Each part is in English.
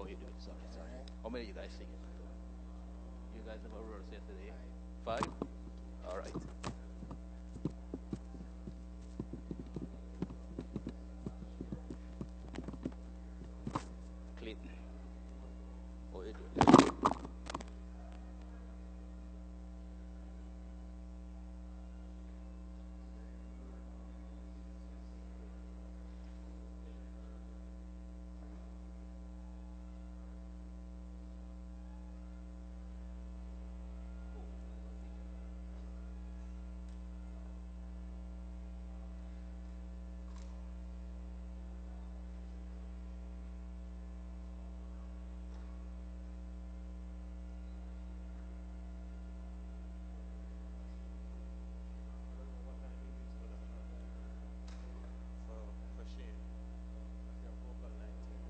you do it. Sorry, sorry. How many you guys sing it? You guys never rehearsed it today? Five? All right. Clayton. How you doing? For Shane, like your vocal line team.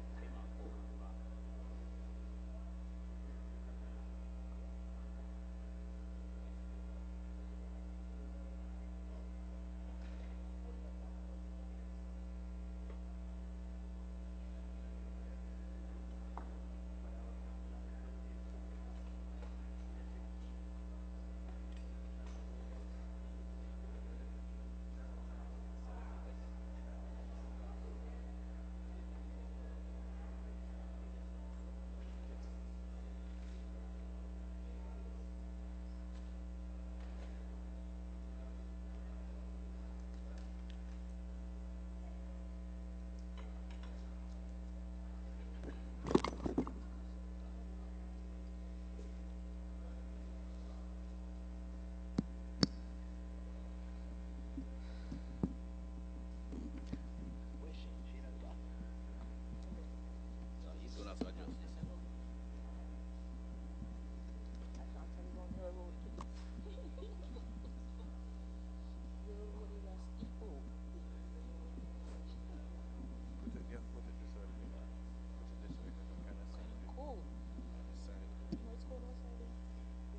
Where's Shane? Shane at the back? So he's gonna have to adjust this. I can't tell you on your road. Your road is a steep road. Put it, yeah, put it this way, please. Put it this way. Kind of And center it's it cold. on the side. You know it's cold outside there.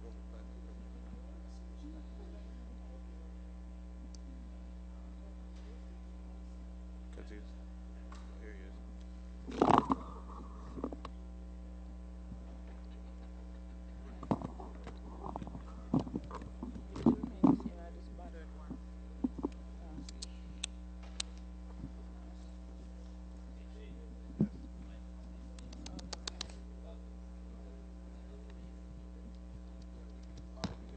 Go back, go. Cut it. Here he is. You did remind me, say, I just bothered one last week. Yes.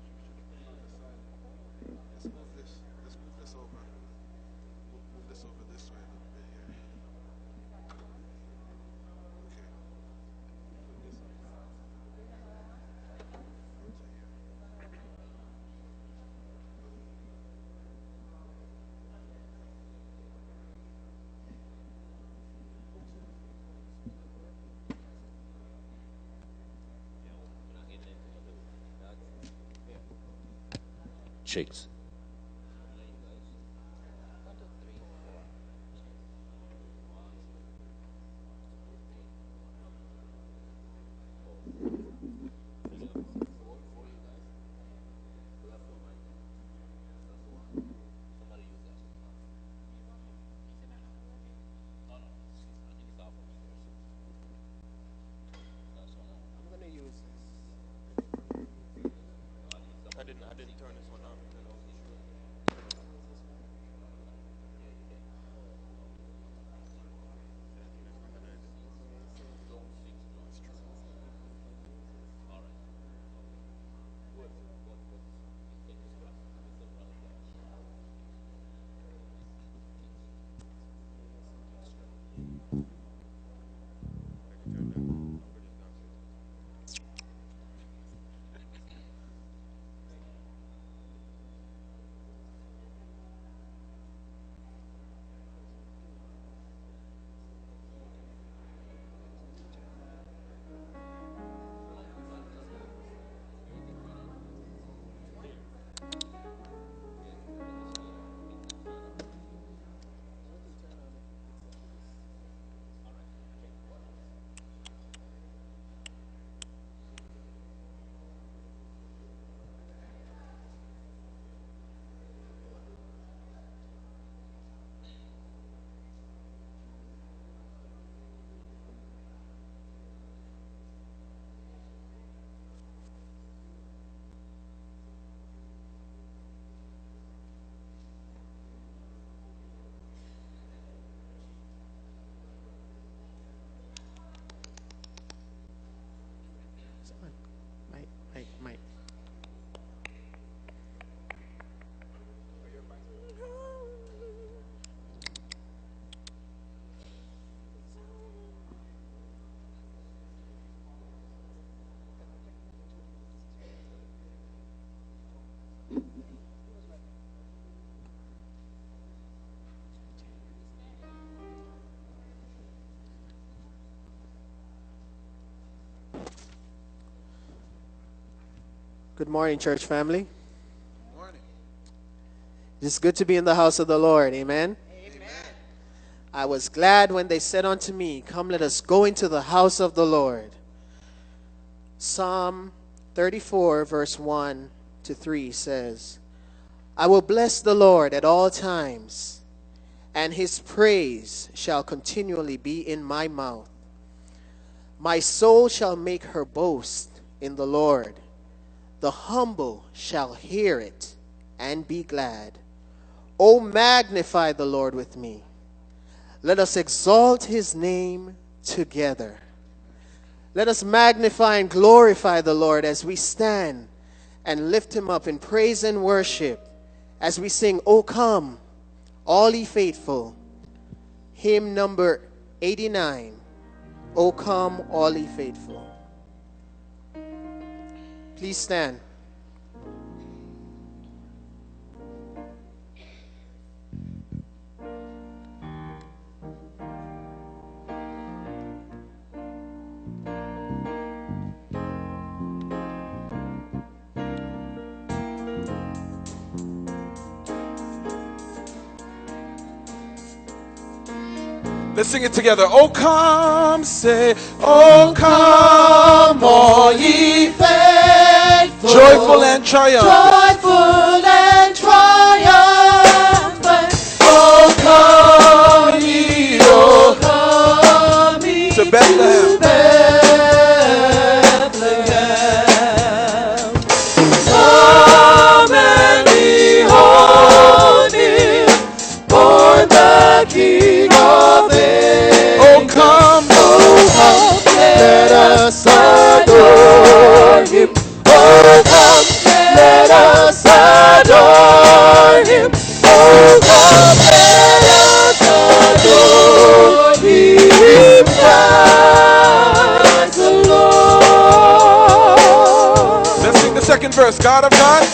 Because you should have put it on the side. Let's move this. Let's move this over. Move this over this way a little bit. Yeah. Okay. Put this on the side. To here. Chicks. 1, 2, 3, 4. I'm gonna use. I didn't turn this one on. I'm gonna use this one. 17 is recognized. That's why I say. That's true. I can turn that. I'll bring it down to Good morning, church family. Morning. It's good to be in the house of the Lord. Amen. Amen. I was glad when they said unto me, come, let us go into the house of the Lord. Psalm 34, verse 1 to 3 says, I will bless the Lord at all times, and his praise shall continually be in my mouth. My soul shall make her boast in the Lord. The humble shall hear it and be glad. O magnify the Lord with me. Let us exalt his name together. Let us magnify and glorify the Lord as we stand and lift him up in praise and worship, as we sing, O come, all ye faithful. Hymn number 89, O come, all ye faithful. Please stand. Let's sing it together. Oh, come, say, oh, come, all ye faithful, joyful and triumphant. Joyful and triumphant. Oh, come ye, Oh, come ye to Bethlehem. Bethlehem. Come and behold him, born the King of Ages. Oh, come, Let us adore him. Oh, come, let us adore him. Oh, come, let us adore him. Praise the Lord. let's sing the second verse. God of God,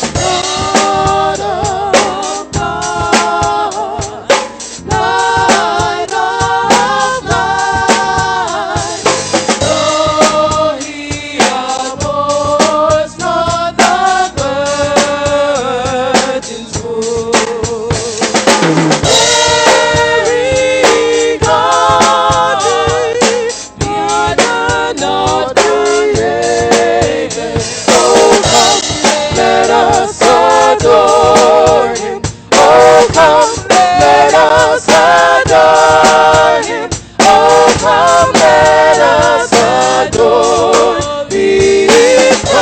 God of God, Light of light, though he abhors not the virgin's womb. Very godly, neither not created. Oh, come, let us adore him. Oh, come, let us adore him. Oh, come, let us adore him. Christ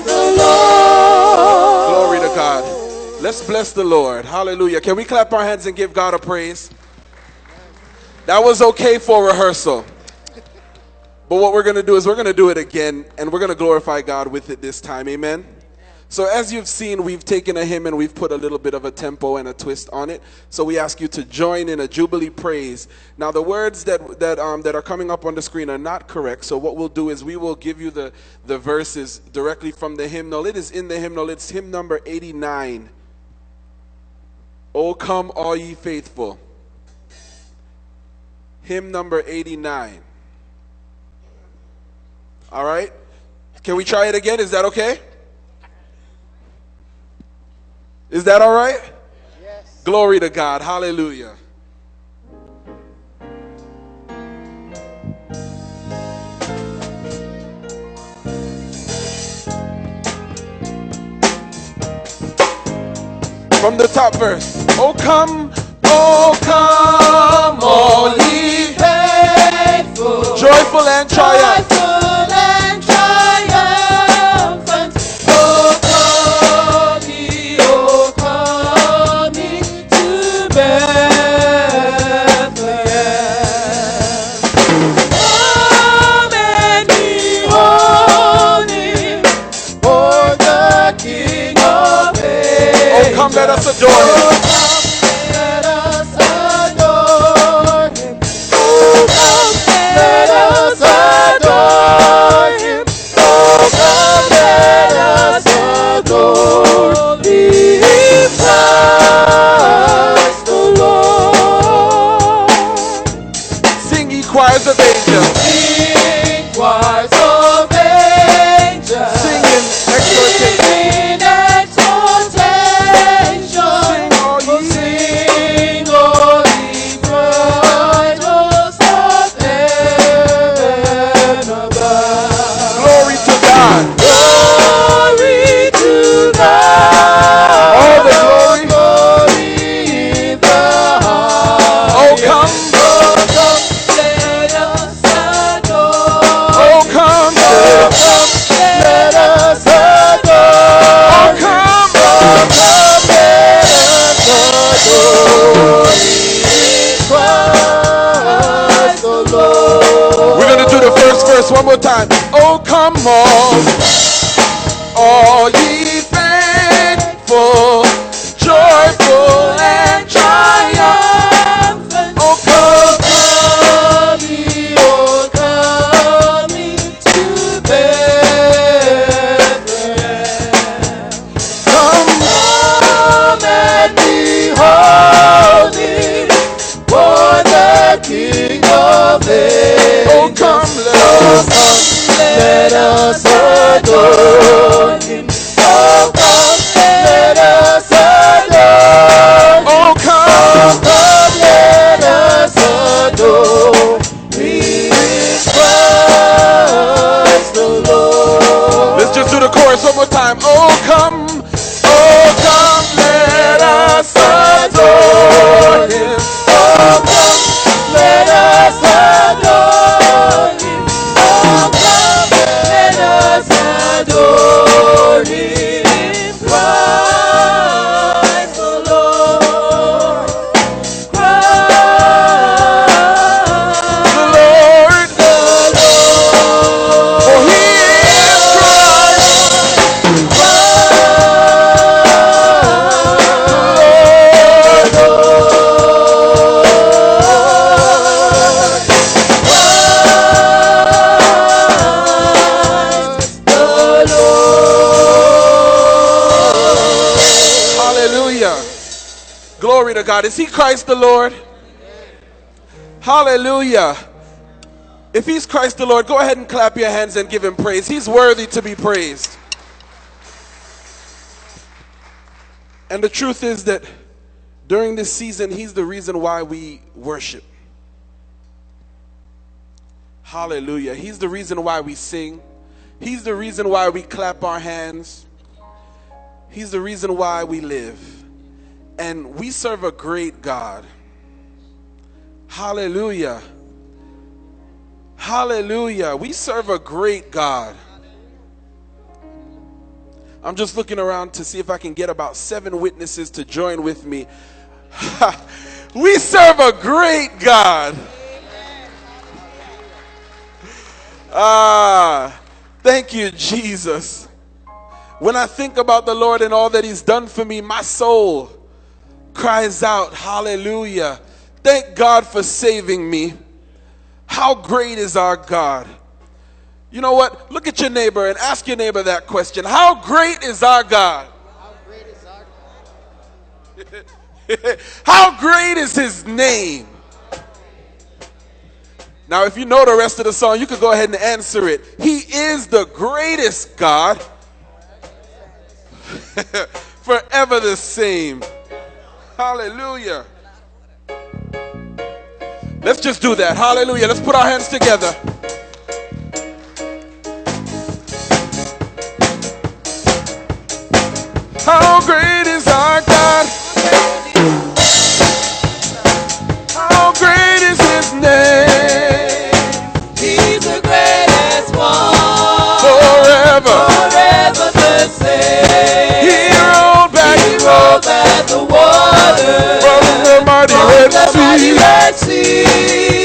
the Lord. glory to God. Let's bless the Lord. Hallelujah. Can we clap our hands and give God a praise? That was okay for rehearsal. But what we're going to do is we're going to do it again, and we're going to glorify God with it this time. Amen. So as you've seen, we've taken a hymn and we've put a little bit of a tempo and a twist on it. So we ask you to join in a Jubilee praise. Now the words that are coming up on the screen are not correct. So what we'll do is we will give you the verses directly from the hymnal. It is in the hymnal. It's hymn number 89. O come all ye faithful. Hymn number 89. All right? Can we try it again? Is that okay? Is that all right? Yes. Glory to God. Hallelujah. From the top verse. Oh come, all ye Faithful, joyful and triumphant. joyful and triumphant. Oh, come ye to Bethlehem. Come and behold him, for the King of Ages. Oh come, let us adore him. Let us adore him. Oh, come, let us adore him. Oh, come, let us adore him. Christ the Lord. Sing ye choirs of angels. Sing choirs of angels. Sing One more time. Oh, come on, all ye thankful, joyful and triumphant. Oh, come, oh, come to Bethlehem. Come and behold Him, for the King of Ages. oh, come, Let us adore Him. Oh, come, let us adore Him. oh, come. Come, let us adore Jesus Christ the Lord. Let's just do the chorus one more time. Oh, come, let us adore Him. Oh, come, let us adore Him. Oh, come, let us adore Him. Christ the Lord. Christ The Lord, the Lord. for He is Christ. Hallelujah. Glory to God. Is He Christ the Lord? Hallelujah. If He's Christ the Lord, go ahead and clap your hands and give Him praise. He's worthy to be praised. And the truth is that during this season, He's the reason why we worship. Hallelujah. He's the reason why we sing. He's the reason why we clap our hands. He's the reason why we live. And we serve a great God. Hallelujah. Hallelujah. We serve a great God. I'm just looking around to see if I can get about 7 witnesses to join with me. We serve a great God. Thank you, Jesus. When I think about the Lord and all that He's done for me, my soul cries out, hallelujah. Thank God for saving me. How great is our God? You know what? Look at your neighbor and ask your neighbor that question. How great is our God? How great is our God? How great is His name? Now, if you know the rest of the song, you could go ahead and answer it. He is the greatest God. Forever the same. Hallelujah. Let's just do that. Hallelujah. Let's put our hands together. How great is our God? How great is His name? He's the greatest one. Forever. Forever the same. He rolled back the water from the mighty Red Sea.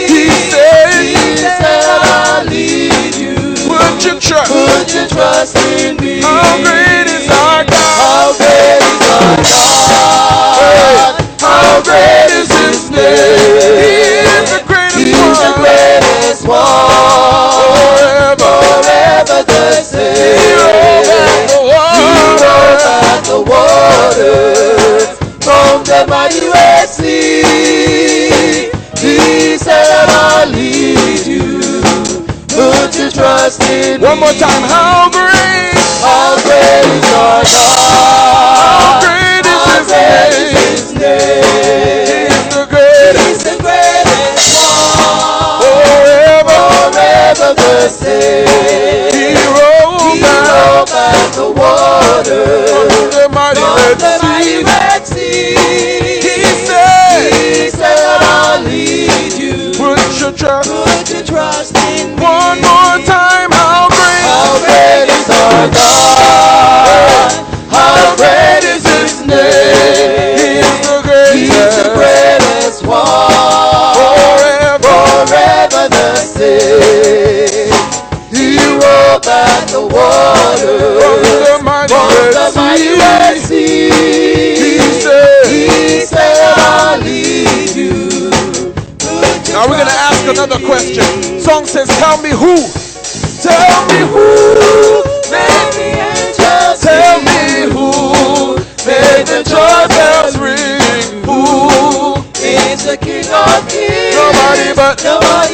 He said, I'll lead you. put your trust. Put your trust in me. How great is our God? How great is our God? How great is His name? He is the greatest He's one. the greatest one. Forever the same. He rolled back the The waters from the mighty Red Sea. He said, I'll lead you. Put your trust in me. One more time. How great is our God? How great is His name? He's the greatest. He's the greatest one. Forever the same. He rolled back the water from the mighty Red Sea. He said, I'll lead you. put your trust. Put your trust in me. One more time. How great is our God? How great is His name? He's the greatest one. Forever the same. Now we're going to ask another question. Song says, tell me who. Tell me who made the angels. Tell me who made the joy bells ring. Who is the King of Kings? Nobody but my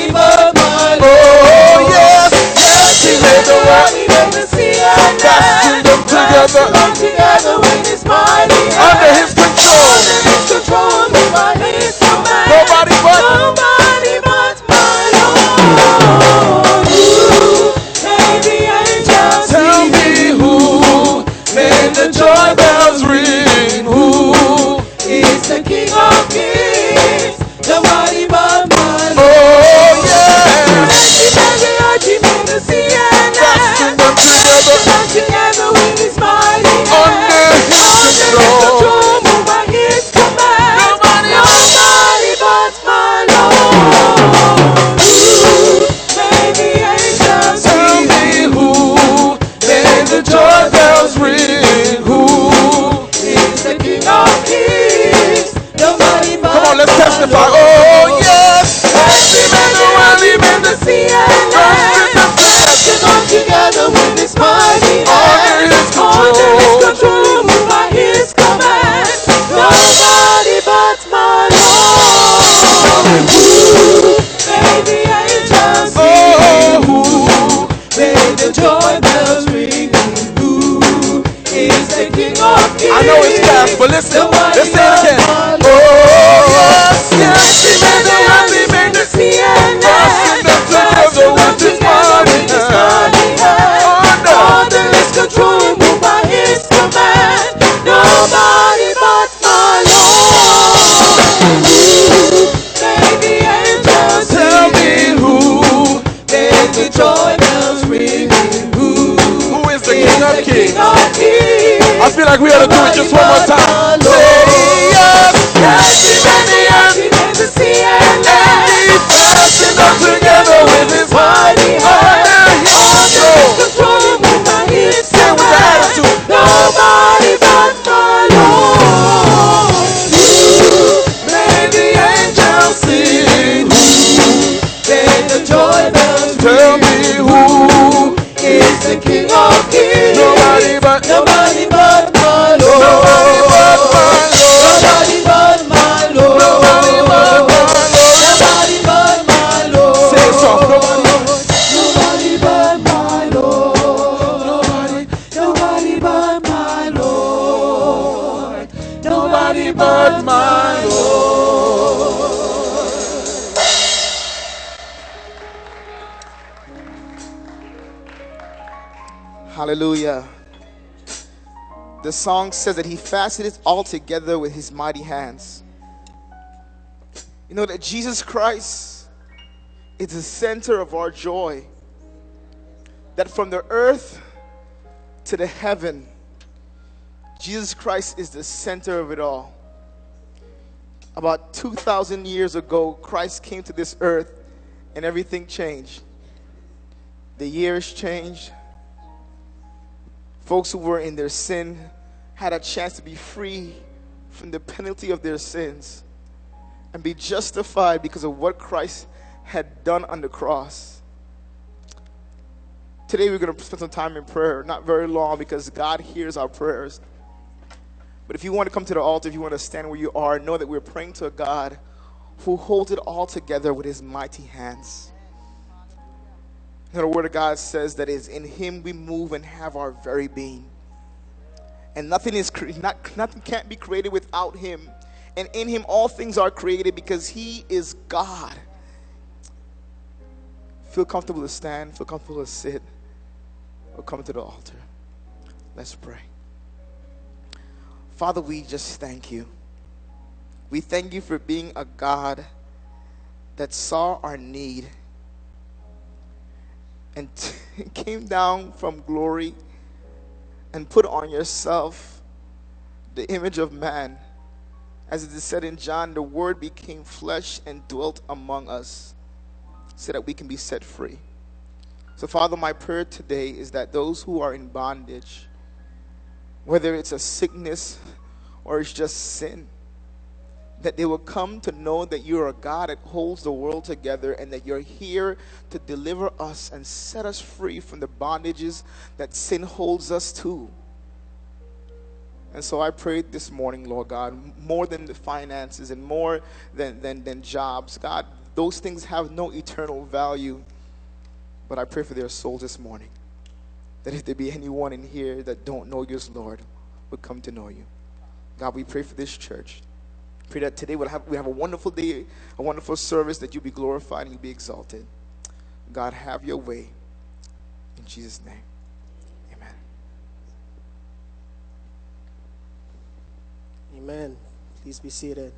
Lord. Oh yes, yes, He made the world. He made the sea and land. Fastened them together with His mighty hand. Under His control. Under His control. By His command. Nobody but my Lord. Who made the angels? Tell me who made the joy bells ring. Who is the King of Kings? Nobody but my Lord. Oh yeah. He made the sea and land. Fastened them together with His mighty hand. Under His control. Moved by His command. Nobody but my Lord. Who made the angels? Tell me who made the joy bells ring. Who is the King of Kings? Nobody but. Come on, let's testify. Oh yes. He made the world, He made the sea and land. Fastened them together with His mighty hand. Under His control. Moved by His command. Nobody but my Lord. Who made the angels sing? Oh, who made the joy bells ring? Who is the King of Kings? I know it's fast, but listen, let's say it again. Oh, yes, yes, He made the world, He made the sea and land. Fastened them together with His mighty hand. Under His control, moved by His command. Nobody but my Lord. Who made the angels? Tell me who made the joy bells ring. Who is the King of Kings? I feel like we ought to do it just one more time. Say yes, yes, He made the earth, He made the sea and land. He fastened them together with His mighty hand. Under His control, moved by His command. Nobody but my Lord. Who made the angels sing? Who made the joy bells ring? Tell me who is the King of Kings? Nobody but my Lord. Nobody but my Lord. Nobody but my Lord. Nobody but my Lord. Nobody but my Lord. Say it soft. Nobody but my Lord. Nobody but my Lord. Nobody but my Lord. Hallelujah. The song says that He fastened it all together with His mighty hands. You know that Jesus Christ is the center of our joy. That from the earth to the heaven, Jesus Christ is the center of it all. About 2,000 years ago, Christ came to this earth and everything changed. The years changed. Folks who were in their sin had a chance to be free from the penalty of their sins and be justified because of what Christ had done on the cross. Today we're going to spend some time in prayer, not very long because God hears our prayers. But if you want to come to the altar, if you want to stand where you are, know that we're praying to a God who holds it all together with His mighty hands. The Word of God says that is in Him we move and have our very being. And nothing can't be created without Him. And in Him all things are created because He is God. Feel comfortable to stand, feel comfortable to sit, or come to the altar. Let's pray. Father, we just thank You. We thank You for being a God that saw our need and came down from glory and put on Yourself the image of man. As it is said in John, the Word became flesh and dwelt among us so that we can be set free. So Father, my prayer today is that those who are in bondage, whether it's a sickness or it's just sin, that they will come to know that you are a God that holds the world together and that you're here to deliver us and set us free from the bondages that sin holds us to. And so I prayed this morning, Lord God, more than the finances and more than jobs. God, those things have no eternal value. But I pray for their souls this morning, that if there be anyone in here that don't know you as Lord, would come to know you. God, we pray for this church. Pray that today we have a wonderful day, a wonderful service, that you be glorified and you be exalted. God, have your way. In Jesus' name, amen. Amen. Please be seated.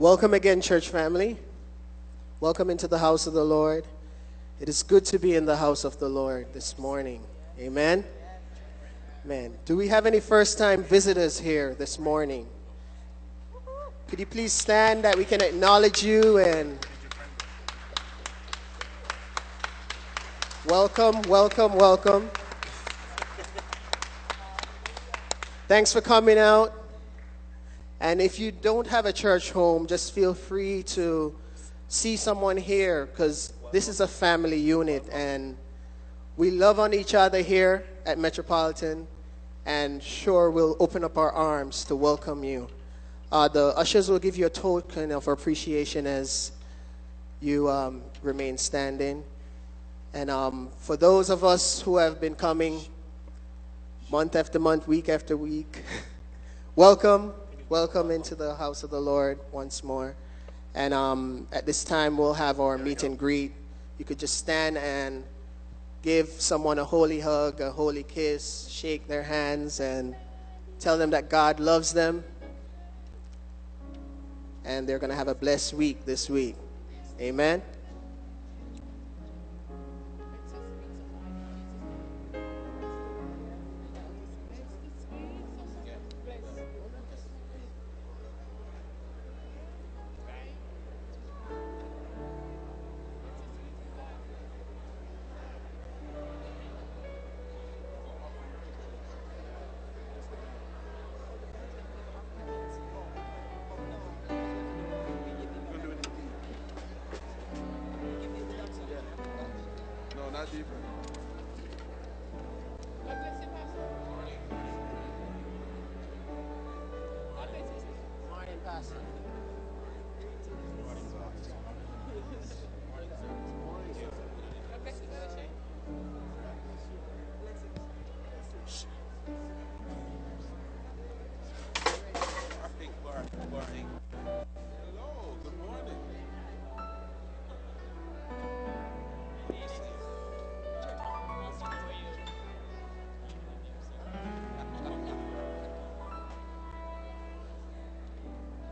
Welcome again, church family. Welcome into the house of the Lord. It is good to be in the house of the Lord this morning. Amen. Amen. Do we have any first-time visitors here this morning? Could you please stand that we can acknowledge you and welcome, welcome, welcome. Thanks for coming out. And if you don't have a church home, just feel free to see someone here, because this is a family unit and we love on each other here at Metropolitan, and sure we'll open up our arms to welcome you. The ushers will give you a token of appreciation as you remain standing. And for those of us who have been coming month after month, week after week, welcome into the house of the Lord once more. And at this time, we'll have our meet and greet. You could just stand and give someone a holy hug, a holy kiss, shake their hands, and tell them that God loves them. And they're going to have a blessed week this week. Amen.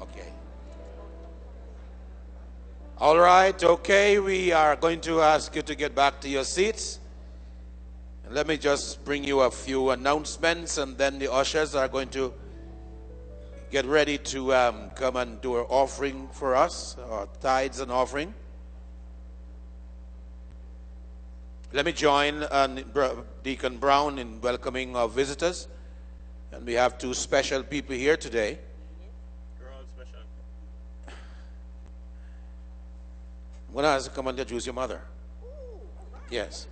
Okay. All right, okay, we are going to ask you to get back to your seats. And let me just bring you a few announcements, and then the ushers are going to get ready to come and do our offering for us, our tithes and offering. Let me join Deacon Brown in welcoming our visitors. And we have two special people here today. You're all special. I'm going to ask you to come and introduce your mother. Yes.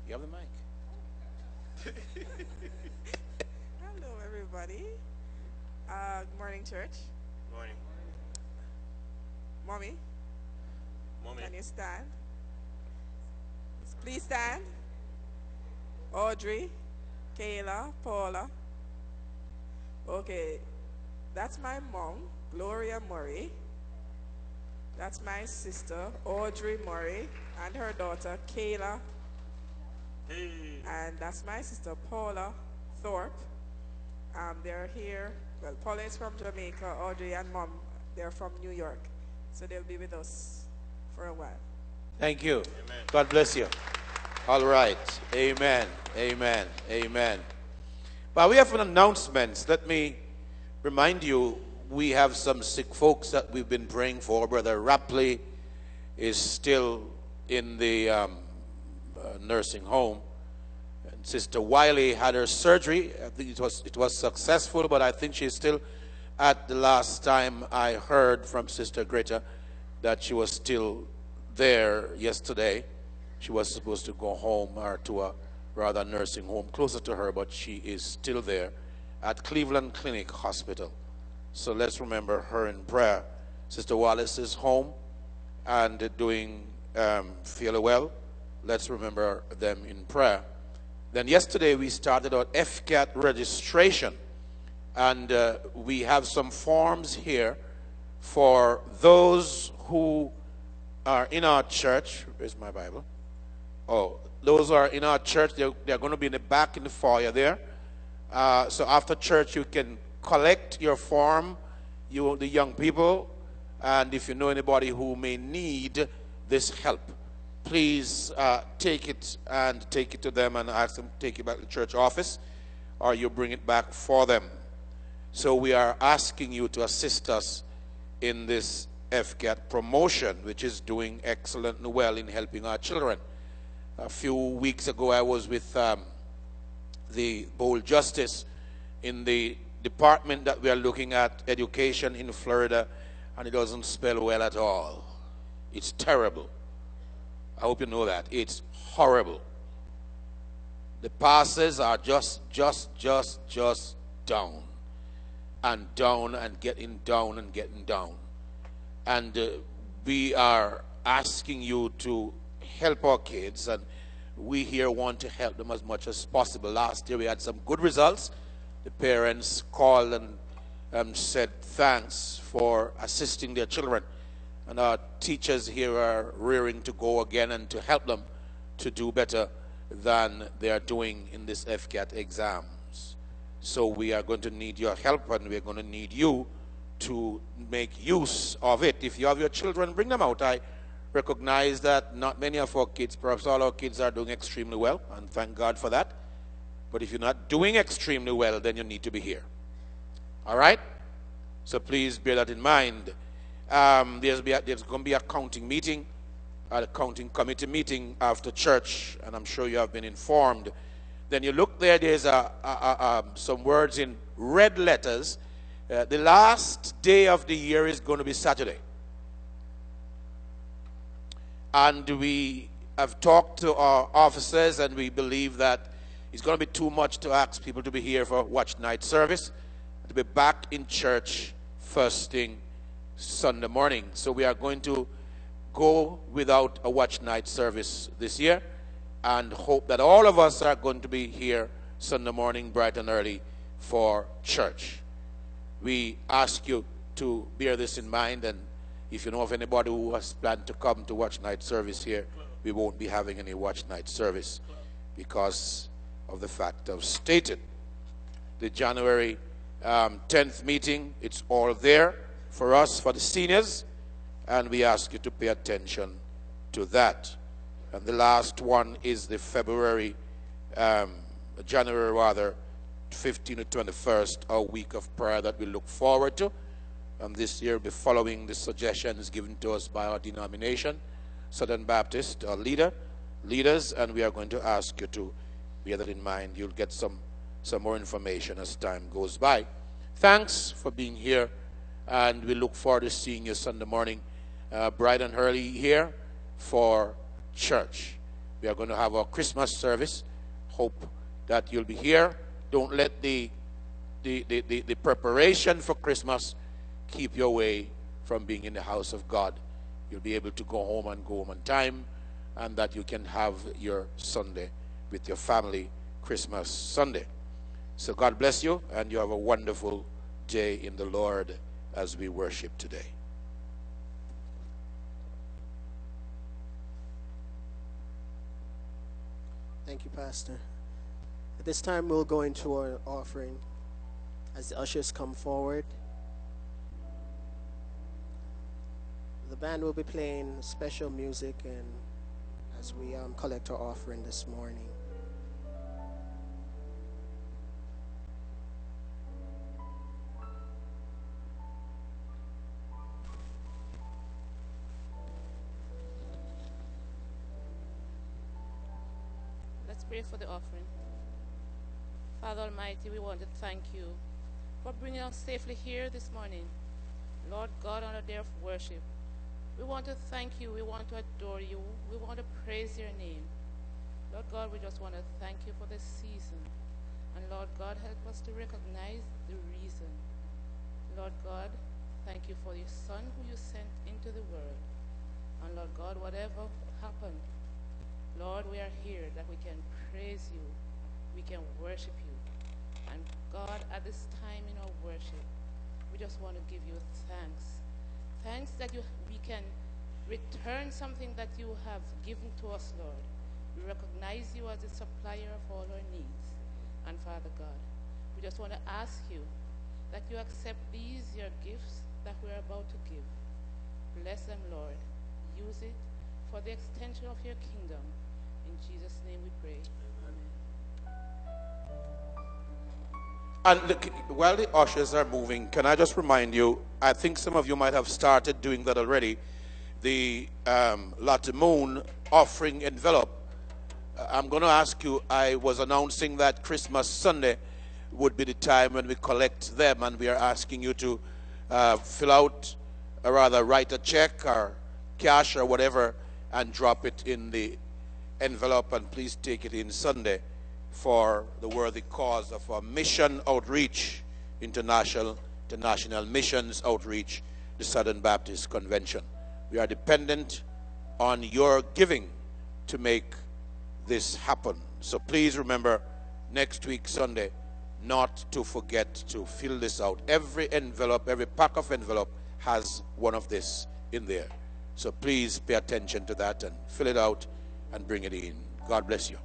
You have the mic. Hello, everybody. Good morning, church. Morning. Mommy, Mommy. can you stand? Please stand. Audrey, Kayla, Paula. Okay, that's my mom, Gloria Murray. That's my sister, Audrey Murray, and her daughter, Kayla. Hey. And that's my sister, Paula Thorpe. They're here. Well, Paula is from Jamaica. Audrey and Mom, they're from New York. So they'll be with us for a while. Thank you. Amen. God bless you. All right. Amen. Amen. Amen. But we have an announcement. Let me remind you, we have some sick folks that we've been praying for. Brother Rapley is still in the nursing home. And Sister Wiley had her surgery. I think it was successful, but I think she's still, at the last time I heard from Sister Greta, that she was still there yesterday. She was supposed to go home, or to a rather nursing home closer to her, but she is still there at Cleveland Clinic Hospital. So let's remember her in prayer. Sister Wallace is home and doing fairly well. Let's remember them in prayer. Then yesterday we started our FCAT registration, and we have some forms here for those who are in our church. Where's my Bible? Oh, those who are in our church, they're going to be in the back in the foyer there. So after church, you can collect your form, the young people, and if you know anybody who may need this help, please take it to them and ask them to take it back to the church office, or you bring it back for them. So we are asking you to assist us in this FCAT promotion, which is doing excellently well in helping our children. A few weeks ago, I was with the Bold Justice in the department that we are looking at, education in Florida, and it doesn't spell well at all. It's terrible. I hope you know that. It's horrible. The passes are just down and down and getting down and getting down. And we are asking you to help our kids, and we here want to help them as much as possible. Last year we had some good results. The parents called and said thanks for assisting their children. And our teachers here are rearing to go again and to help them to do better than they are doing in this FCAT exams. So we are going to need your help, and we're going to need you to make use of it. If you have your children, bring them out. I recognize that not many of our kids, perhaps all our kids, are doing extremely well, and thank God for that. But if you're not doing extremely well, then you need to be here. All right? So please bear that in mind. There's going to be a counting meeting, a counting committee meeting after church, and I'm sure you have been informed. Then you look there, there's some words in red letters. The last day of the year is going to be Saturday. And we have talked to our officers, and we believe that it's going to be too much to ask people to be here for watch night service, to be back in church first thing Sunday morning. So we are going to go without a watch night service this year, and hope that all of us are going to be here Sunday morning bright and early for church. We ask you to bear this in mind, and if you know of anybody who has planned to come to watch night service here, we won't be having any watch night service because of the fact I've stated. The January 10th meeting, it's all there for us, for the seniors, and we ask you to pay attention to that. And the last one is the January rather, 15 to 21st, our week of prayer that we look forward to. And this year, we'll be following the suggestions given to us by our denomination, Southern Baptist, our leaders, and we are going to ask you to bear that in mind. You'll get some more information as time goes by. Thanks for being here, and we look forward to seeing you Sunday morning, bright and early here for church. We are going to have our Christmas service. Hope that you'll be here. Don't let the preparation for Christmas keep you away from being in the house of God. You'll be able to go home on time, and that you can have your Sunday with your family, Christmas Sunday. So God bless you, and you have a wonderful day in the Lord as we worship today. Thank you, Pastor. At this time, we'll go into our offering as the ushers come forward. The band will be playing special music, and as we collect our offering this morning. Let's pray for the offering. Father Almighty, we want to thank you for bringing us safely here this morning. Lord God, on a day of worship, we want to thank you. We want to adore you. We want to praise your name. Lord God, we just want to thank you for this season. And Lord God, help us to recognize the reason. Lord God, thank you for your Son who you sent into the world. And Lord God, whatever happened, Lord, we are here that we can praise you. We can worship you. And God, at this time in our worship, we just want to give you thanks. Thanks that we can return something that you have given to us, Lord. We recognize you as the supplier of all our needs. And Father God, we just want to ask you that you accept these, your gifts that we're about to give. Bless them, Lord. Use it for the extension of your kingdom. In Jesus' name we pray. Amen. And look, while the ushers are moving, can I just remind you, I think some of you might have started doing that already, the Latamoon offering envelope. I'm going to ask you, I was announcing that Christmas Sunday would be the time when we collect them, and we are asking you to fill out, or rather write a check or cash or whatever, and drop it in the envelope, and please take it in Sunday for the worthy cause of our mission outreach, international missions outreach, the Southern Baptist Convention. We are dependent on your giving to make this happen. So please remember, next week Sunday, not to forget to fill this out. Every envelope, every pack of envelope has one of this in there. So please pay attention to that and fill it out and bring it in. God bless you.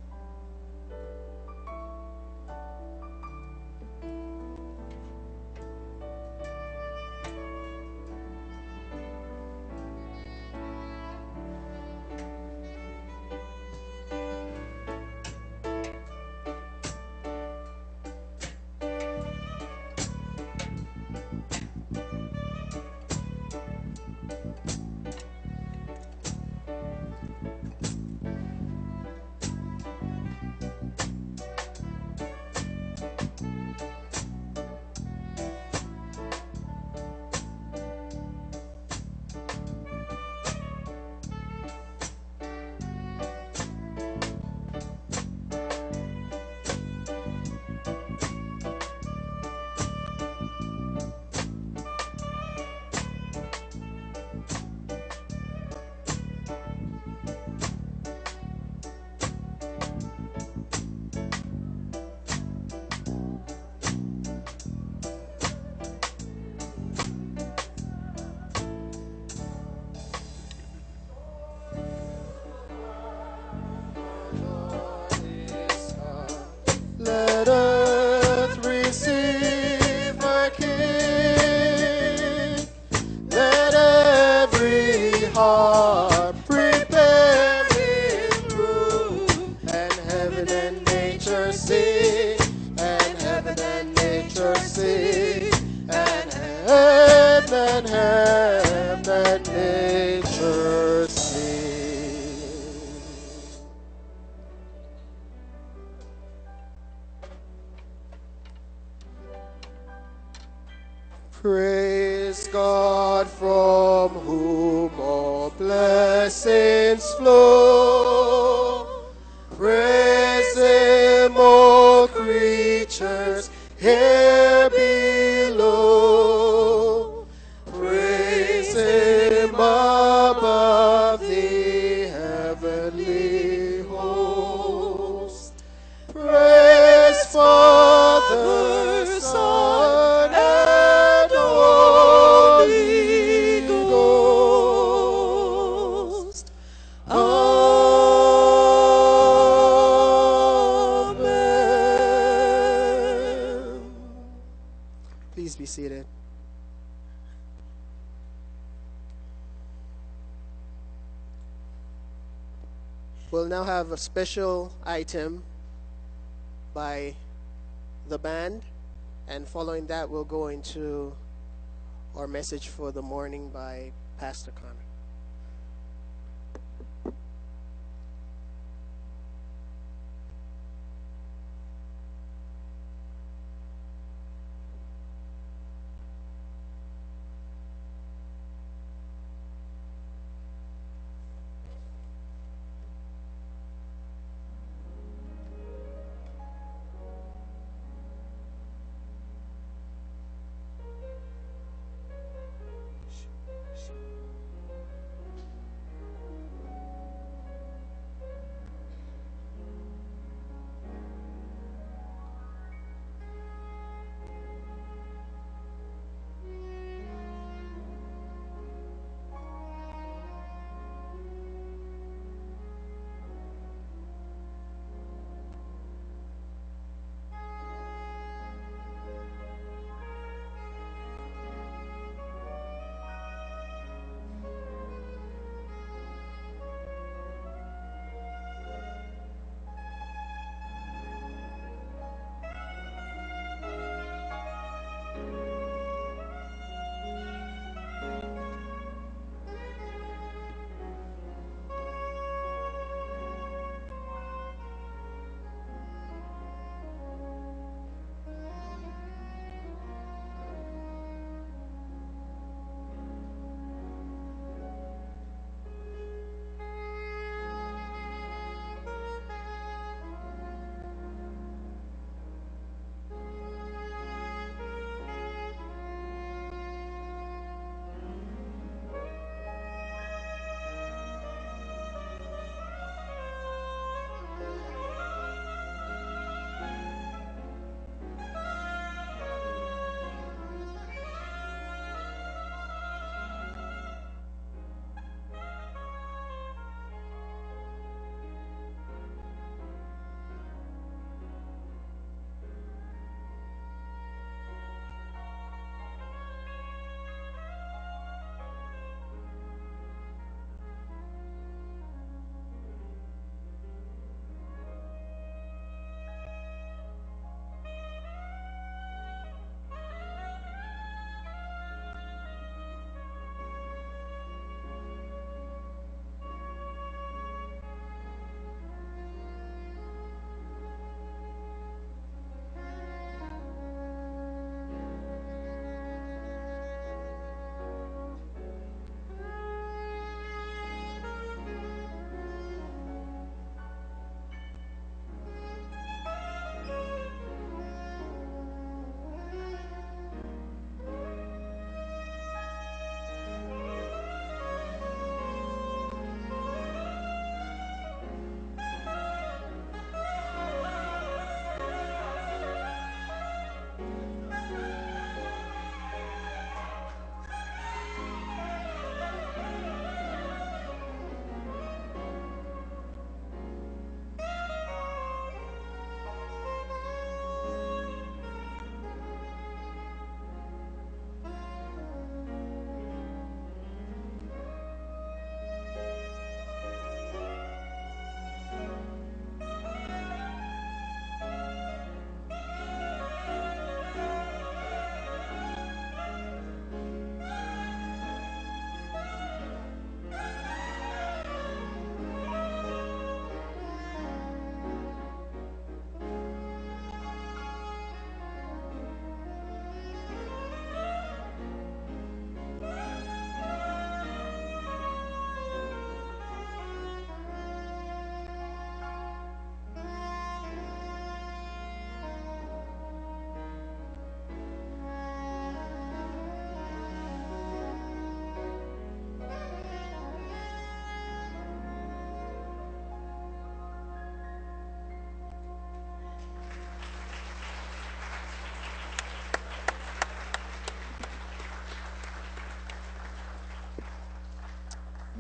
Let earth receive her King. Let every heart prepare him room. And heaven and nature sing. And heaven and nature sing. And heaven and nature sing. Praise God from whom all blessings flow. Praise him, all creatures here below. Praise him above the heavenly host. Praise Father, Son, and Holy Ghost. Amen. Please be seated. We'll now have a special item by the band, and following that we'll go into our message for the morning by Pastor Connor.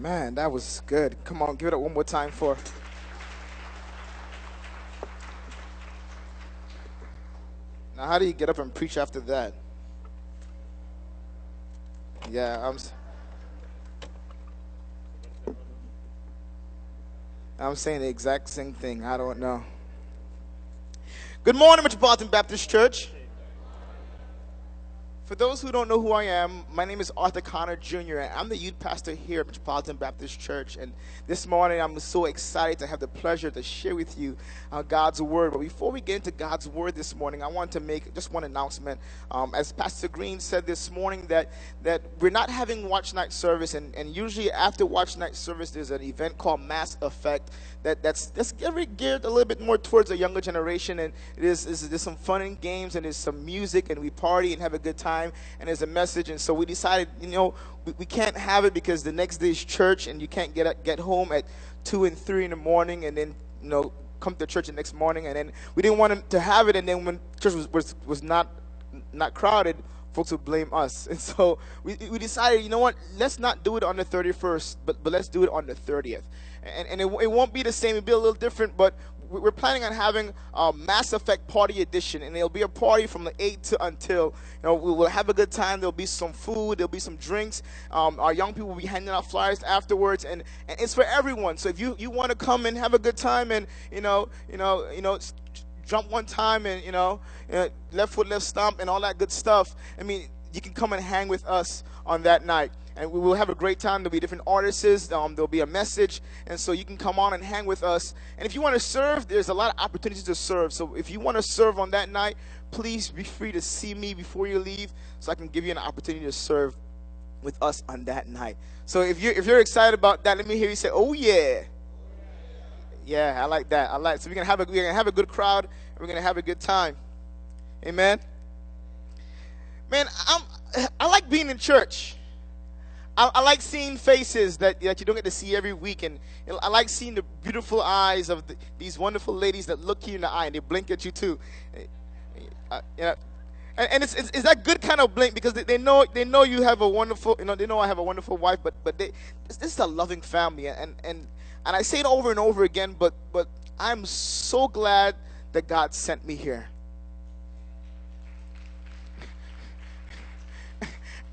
Man, that was good. Come on, give it up one more time for. Now, how do you get up and preach after that? Yeah, I'm saying the exact same thing. I don't know. Good morning, Metropolitan Baptist Church. For those who don't know who I am, my name is Arthur Connor Jr., and I'm the youth pastor here at Metropolitan Baptist Church. And this morning, I'm so excited to have the pleasure to share with you God's Word. But before we get into God's Word this morning, I want to make just one announcement. As Pastor Green said this morning, that we're not having Watch Night service, and usually after Watch Night service, there's an event called Mass Effect that's geared a little bit more towards the younger generation, and there's some fun and games, and there's some music, and we party and have a good time, and there's a message. And so we decided, we can't have it because the next day is church, and you can't get home at 2 and 3 in the morning, and then come to church the next morning. And then we didn't want to have it, and then when church was not crowded, folks would blame us. And so we decided, you know what, let's not do it on the 31st, but let's do it on the 30th. And it won't be the same. It'll be a little different, but we're planning on having a Mass Effect Party Edition, and it'll be a party from the 8 to until, we will have a good time. There'll be some food, there'll be some drinks. Our young people will be handing out flyers afterwards, and it's for everyone. So if you want to come and have a good time, and jump one time, and left foot, left stomp, and all that good stuff, I mean, you can come and hang with us on that night. And we will have a great time. There'll be different artists. There'll be a message. And so you can come on and hang with us. And if you want to serve, there's a lot of opportunities to serve. So if you want to serve on that night, please be free to see me before you leave so I can give you an opportunity to serve with us on that night. So if you're excited about that, let me hear you say, "Oh, yeah." Yeah, I like that. So we're gonna have a good crowd, and we're gonna have a good time. Amen. Man, I like being in church. I like seeing faces that you don't get to see every week, and I like seeing the beautiful eyes of these wonderful ladies that look you in the eye and they blink at you too. And it's that good kind of blink because they know you have a wonderful, they know I have a wonderful wife, but this is a loving family, and I say it over and over again, but I'm so glad that God sent me here.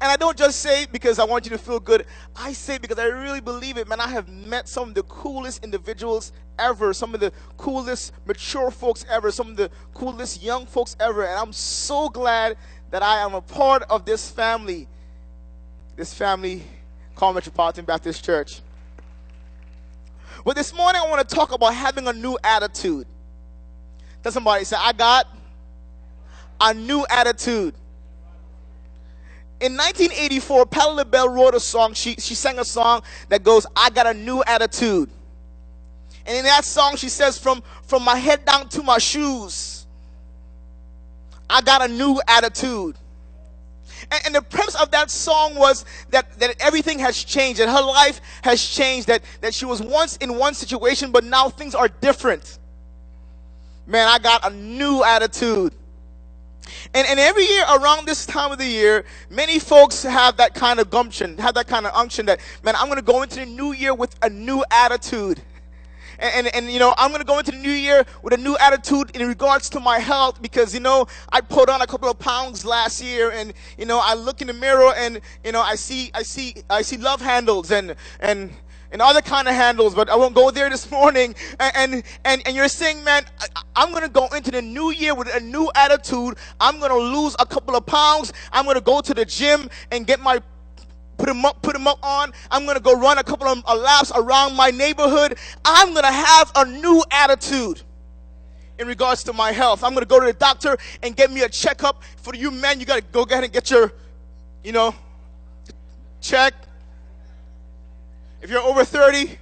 And I don't just say it because I want you to feel good. I say it because I really believe it. Man, I have met some of the coolest individuals ever, some of the coolest mature folks ever, some of the coolest young folks ever. And I'm so glad that I am a part of this family called Metropolitan Baptist Church. But this morning I want to talk about having a new attitude. Tell somebody, say, I got a new attitude. In 1984, Patti LaBelle wrote a song. She sang a song that goes, I got a new attitude. And in that song, she says, from my head down to my shoes, I got a new attitude. And the premise of that song was that everything has changed, that her life has changed, that she was once in one situation, but now things are different. Man, I got a new attitude. And every year around this time of the year, many folks have that kind of gumption, have that kind of unction that, man, I'm going to go into the new year with a new attitude. And I'm going to go into the new year with a new attitude in regards to my health because, I put on a couple of pounds last year and, I look in the mirror and, I see love handles and other kind of handles, but I won't go there this morning. And you're saying, man, I'm going to go into the new year with a new attitude. I'm going to lose a couple of pounds. I'm going to go to the gym and get put them up on. I'm going to go run a couple of laps around my neighborhood. I'm going to have a new attitude in regards to my health. I'm going to go to the doctor and get me a checkup. For you men, you got to go ahead and get your, check. If you're over 30,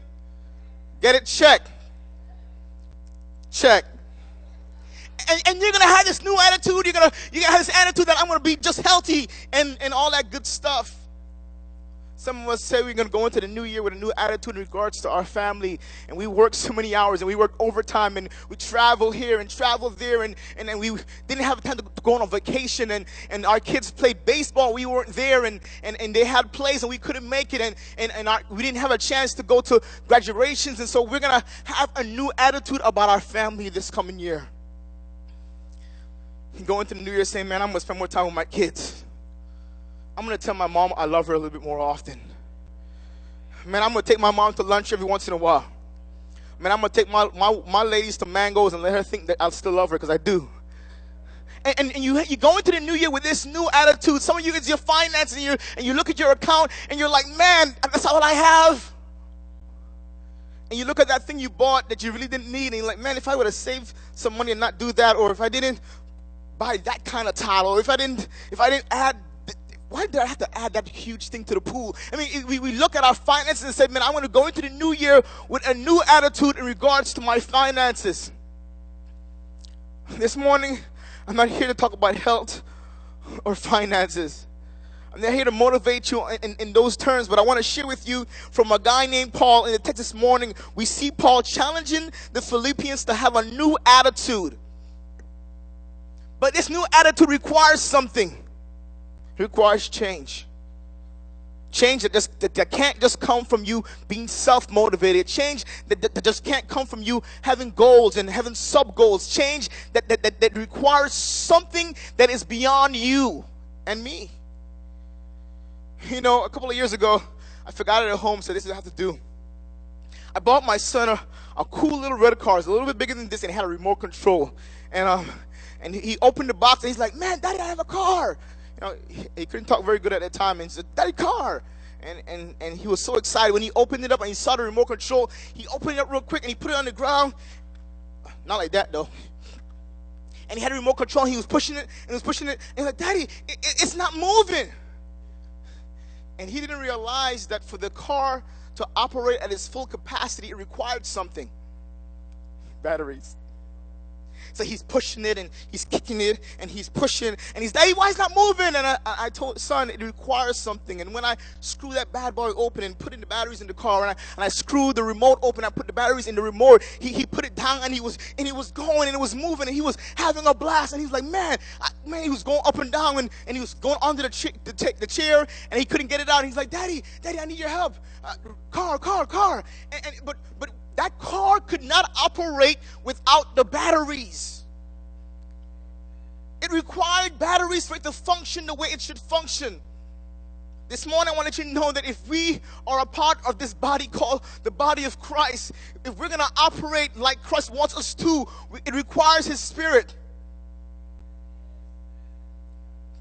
get it checked. Check. And you're going to have this new attitude. You're gonna have this attitude that I'm going to be just healthy and all that good stuff. Some of us say we're going to go into the new year with a new attitude in regards to our family. And we work so many hours and we work overtime and we travel here and travel there. And then we didn't have time to go on a vacation. And our kids played baseball. We weren't there. And they had plays and we couldn't make it. We didn't have a chance to go to graduations. And so we're going to have a new attitude about our family this coming year. Go into the new year saying, man, I'm going to spend more time with my kids. I'm going to tell my mom I love her a little bit more often. Man, I'm going to take my mom to lunch every once in a while. Man, I'm going to take my ladies to Mangoes and let her think that I still love her, because I do. And you go into the new year with this new attitude. Some of you, it's your finances, and you look at your account and you're like, man, that's all I have. And you look at that thing you bought that you really didn't need, and you're like, man, if I would have saved some money and not do that, or if I didn't buy that kind of towel, or if I didn't add, why did I have to add that huge thing to the pool? I mean, we look at our finances and say, man, I want to go into the new year with a new attitude in regards to my finances. This morning, I'm not here to talk about health or finances. I'm not here to motivate you in those terms, but I want to share with you from a guy named Paul. In the text this morning, we see Paul challenging the Philippians to have a new attitude. But this new attitude requires something. It requires change. Change that can't just come from you being self-motivated. Change that just can't come from you having goals and having sub-goals. Change that requires something that is beyond you and me. You know, a couple of years ago, I forgot it at home, so this is what I have to do. I bought my son a cool little red car. It's a little bit bigger than this, and it had a remote control. And he opened the box, and he's like, man, Daddy, I have a car. You know, he couldn't talk very good at that time, and he said, Daddy, car. And he was so excited when he opened it up and he saw the remote control. He opened it up real quick and he put it on the ground. Not like that though. And he had a remote control and he was pushing it and And he's like, Daddy, it's not moving. And he didn't realize that for the car to operate at its full capacity, it required something. Batteries. So he's pushing it and he's kicking it and he's pushing and he's, Daddy, why is it not moving? And I told son, it requires something. And when I screw that bad boy open and put in the batteries in the car, and I screwed the remote open, I put the batteries in the remote, he put it down and he was going and it was moving and he was having a blast. And he was like, man, he was going up and down and he was going under the chair and he couldn't get it out. And he's like, Daddy, I need your help. Car. But that car could not operate without the batteries. It required batteries for it to function the way it should function. This morning I want you to know that if we are a part of this body called the body of Christ, if we're going to operate like Christ wants us to, it requires His Spirit.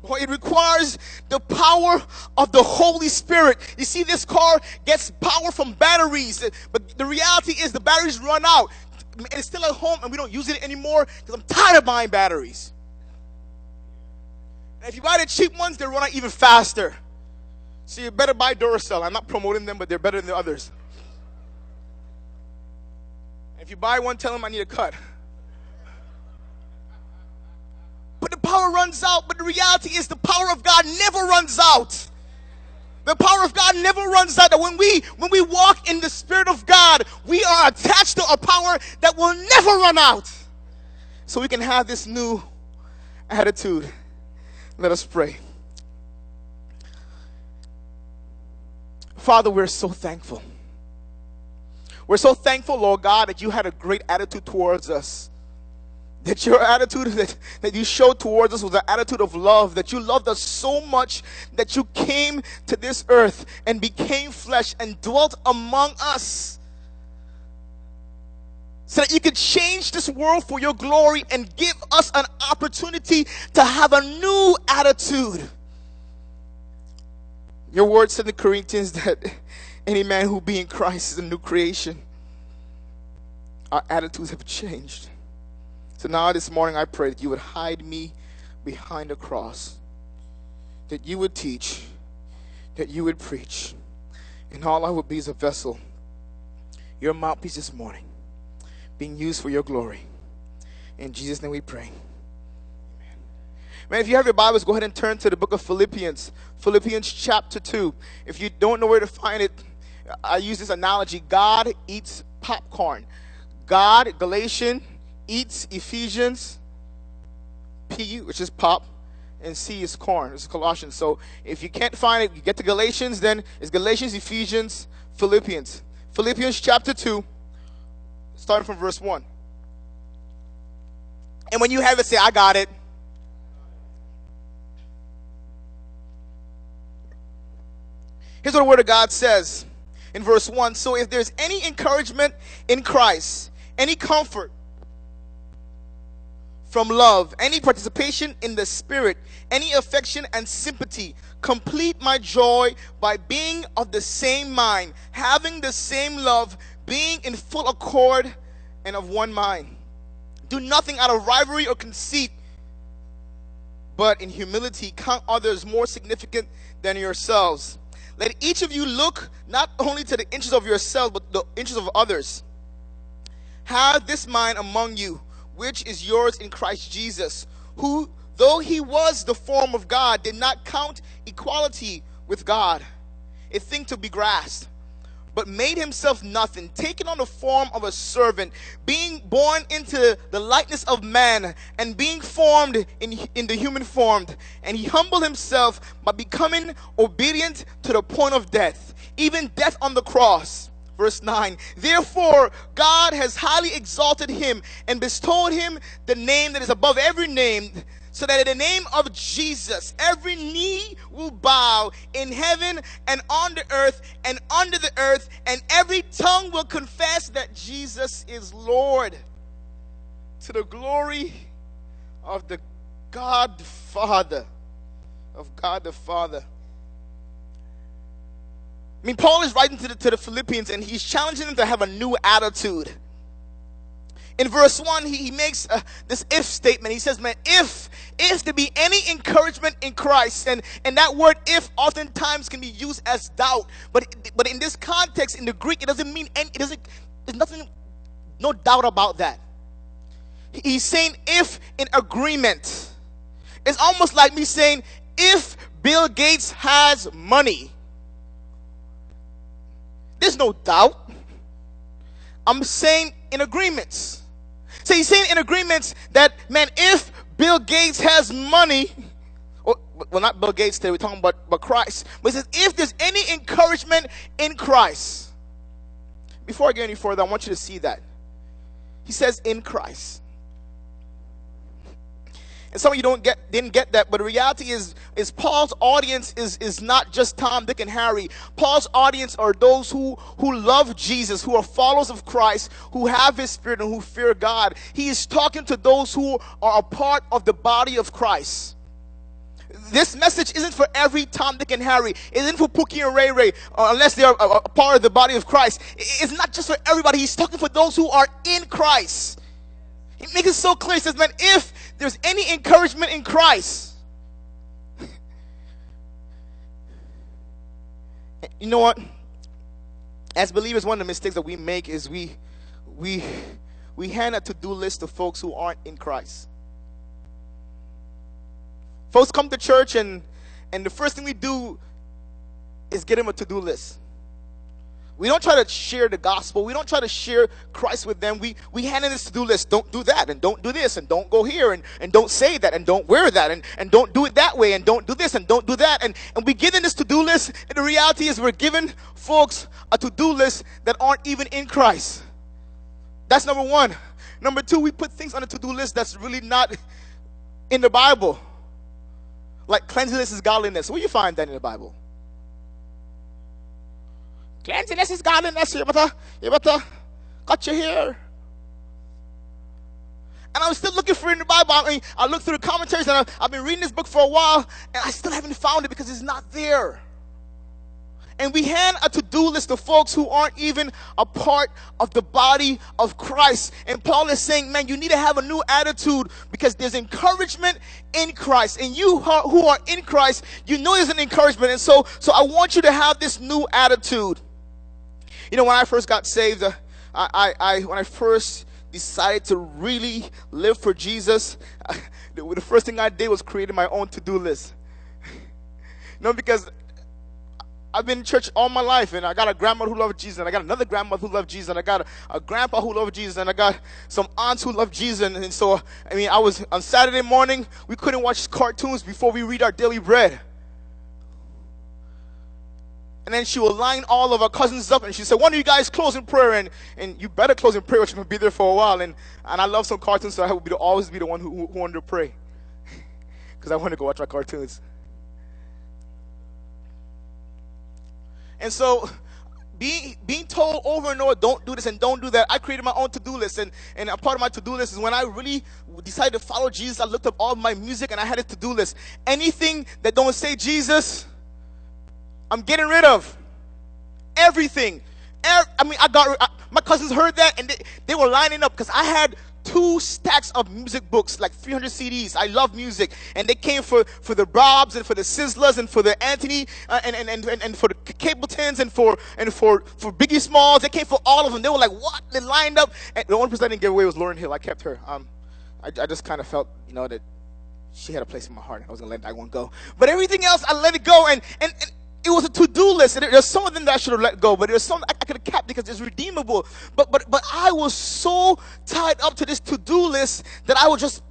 It requires the power of the Holy Spirit. You see, this car gets power from batteries, but the reality is the batteries run out. It's still at home and we don't use it anymore because I'm tired of buying batteries. And if you buy the cheap ones, they run out even faster. So you better buy Duracell. I'm not promoting them, but they're better than the others. And if you buy one, tell them I need a cut. But the power runs out. But the reality is the power of God never runs out. The power of God never runs out. That when we walk in the Spirit of God, we are attached to a power that will never run out. So we can have this new attitude. Let us pray. Father, we're so thankful. We're so thankful, Lord God, that you had a great attitude towards us. That your attitude that you showed towards us was an attitude of love. That you loved us so much that you came to this earth and became flesh and dwelt among us. So that you could change this world for your glory and give us an opportunity to have a new attitude. Your word said in Corinthians that any man who be in Christ is a new creation. Our attitudes have changed. So now this morning I pray that you would hide me behind the cross, that you would teach, that you would preach, and all I would be is a vessel, your mouthpiece this morning, being used for your glory. In Jesus' name we pray. Amen. Man, if you have your Bibles, go ahead and turn to the book of Philippians. Philippians chapter 2. If you don't know where to find it, I use this analogy. God eats popcorn. God, Galatians, eats Ephesians, P, which is pop, and C is corn. This is Colossians. So if you can't find it, you get to Galatians, then it's Galatians, Ephesians, Philippians. Philippians chapter 2, starting from verse 1. And when you have it, say, I got it. Here's what the Word of God says in verse 1. So if there's any encouragement in Christ, any comfort from love, any participation in the Spirit, any affection and sympathy, complete my joy by being of the same mind, having the same love, being in full accord and of one mind. Do nothing out of rivalry or conceit, but in humility count others more significant than yourselves. Let each of you look not only to the interests of yourselves, but the interests of others. Have this mind among you, which is yours in Christ Jesus, who, though he was the form of God, did not count equality with God a thing to be grasped, but made himself nothing, taking on the form of a servant, being born into the likeness of man, and being formed in the human form. And he humbled himself by becoming obedient to the point of death, even death on the cross. Verse 9, therefore God has highly exalted him and bestowed him the name that is above every name, so that in the name of Jesus every knee will bow in heaven and on the earth and under the earth, and every tongue will confess that Jesus is Lord, to the glory of the God the Father. Of God the Father. I mean, Paul is writing to the Philippians, and he's challenging them to have a new attitude. In verse 1, he makes this if statement. He says, man, if there be any encouragement in Christ, and that word if oftentimes can be used as doubt, but in this context, in the Greek, it doesn't mean any, there's nothing, no doubt about that. He's saying if in agreement. It's almost like me saying, if Bill Gates has money, there's no doubt. I'm saying in agreements. So he's saying in agreements that, man, if Bill Gates has money, well, not Bill Gates today, we're talking about Christ. But he says, if there's any encouragement in Christ. Before I get any further, I want you to see that. He says in Christ. And some of you didn't get that, but the reality is Paul's audience is not just Tom, Dick, and Harry. Paul's audience are those who love Jesus, who are followers of Christ, who have his Spirit, and who fear God. He is talking to those who are a part of the body of Christ. This message isn't for every Tom, Dick, and Harry. It isn't for Pookie and Ray Ray, unless they are a part of the body of Christ. It's not just for everybody. He's talking for those who are in Christ. He makes it so clear. He says, man, if there's any encouragement in Christ, you know what? As believers, one of the mistakes that we make is we hand a to-do list to folks who aren't in Christ. Folks come to church and the first thing we do is get them a to-do list. We don't try to share the gospel. We don't try to share Christ with them. We hand in this to-do list. Don't do that, and don't do this, and don't go here, and don't say that, and don't wear that, and don't do it that way, and don't do this, and don't do that. And we give them this to-do list, and the reality is we're giving folks a to-do list that aren't even in Christ. That's number one. Number two, we put things on a to-do list that's really not in the Bible. Like cleanliness is godliness. Where do you find that in the Bible? Cleanliness is godliness. You better cut your hair. And I'm still looking for it in the Bible. I mean, I looked through the commentaries, and I've been reading this book for a while, and I still haven't found it because it's not there. And we hand a to-do list to folks who aren't even a part of the body of Christ. And Paul is saying, man, you need to have a new attitude because there's encouragement in Christ. And you who are in Christ, you know there's an encouragement. And so I want you to have this new attitude. You know, when I first got saved, when I first decided to really live for Jesus, the first thing I did was creating my own to-do list. Because I've been in church all my life, and I got a grandmother who loved Jesus, and I got another grandmother who loved Jesus, and I got a grandpa who loved Jesus, and I got some aunts who loved Jesus. And so, I was on Saturday morning, we couldn't watch cartoons before we read our daily bread. And then she will line all of our cousins up, and she said, "One of you guys close in prayer, and you better close in prayer, or she's going to be there for a while." And I love some cartoons, so I would always be the one who wanted to pray, because I want to go watch my cartoons. And so, being told over and over, don't do this and don't do that, I created my own to-do list. And a part of my to-do list is when I really decided to follow Jesus, I looked up all my music, and I had a to-do list. Anything that don't say Jesus, I'm getting rid of. Everything. My cousins heard that, and they were lining up, because I had 2 stacks of music books, like 300 CDs. I love music, and they came for the Bobs, and for the Sizzlers, and for the Anthony, and for the Capletons, and for Biggie Smalls. They came for all of them. They were like, what? They lined up, and the only person I didn't give away was Lauryn Hill. I kept her. I just kind of felt, that she had a place in my heart. I was gonna let that one go, but everything else I let it go, and it was a to-do list, and there's some of them that I should have let go, but there's some I could have kept because it's redeemable. But I was so tied up to this to-do list that I was just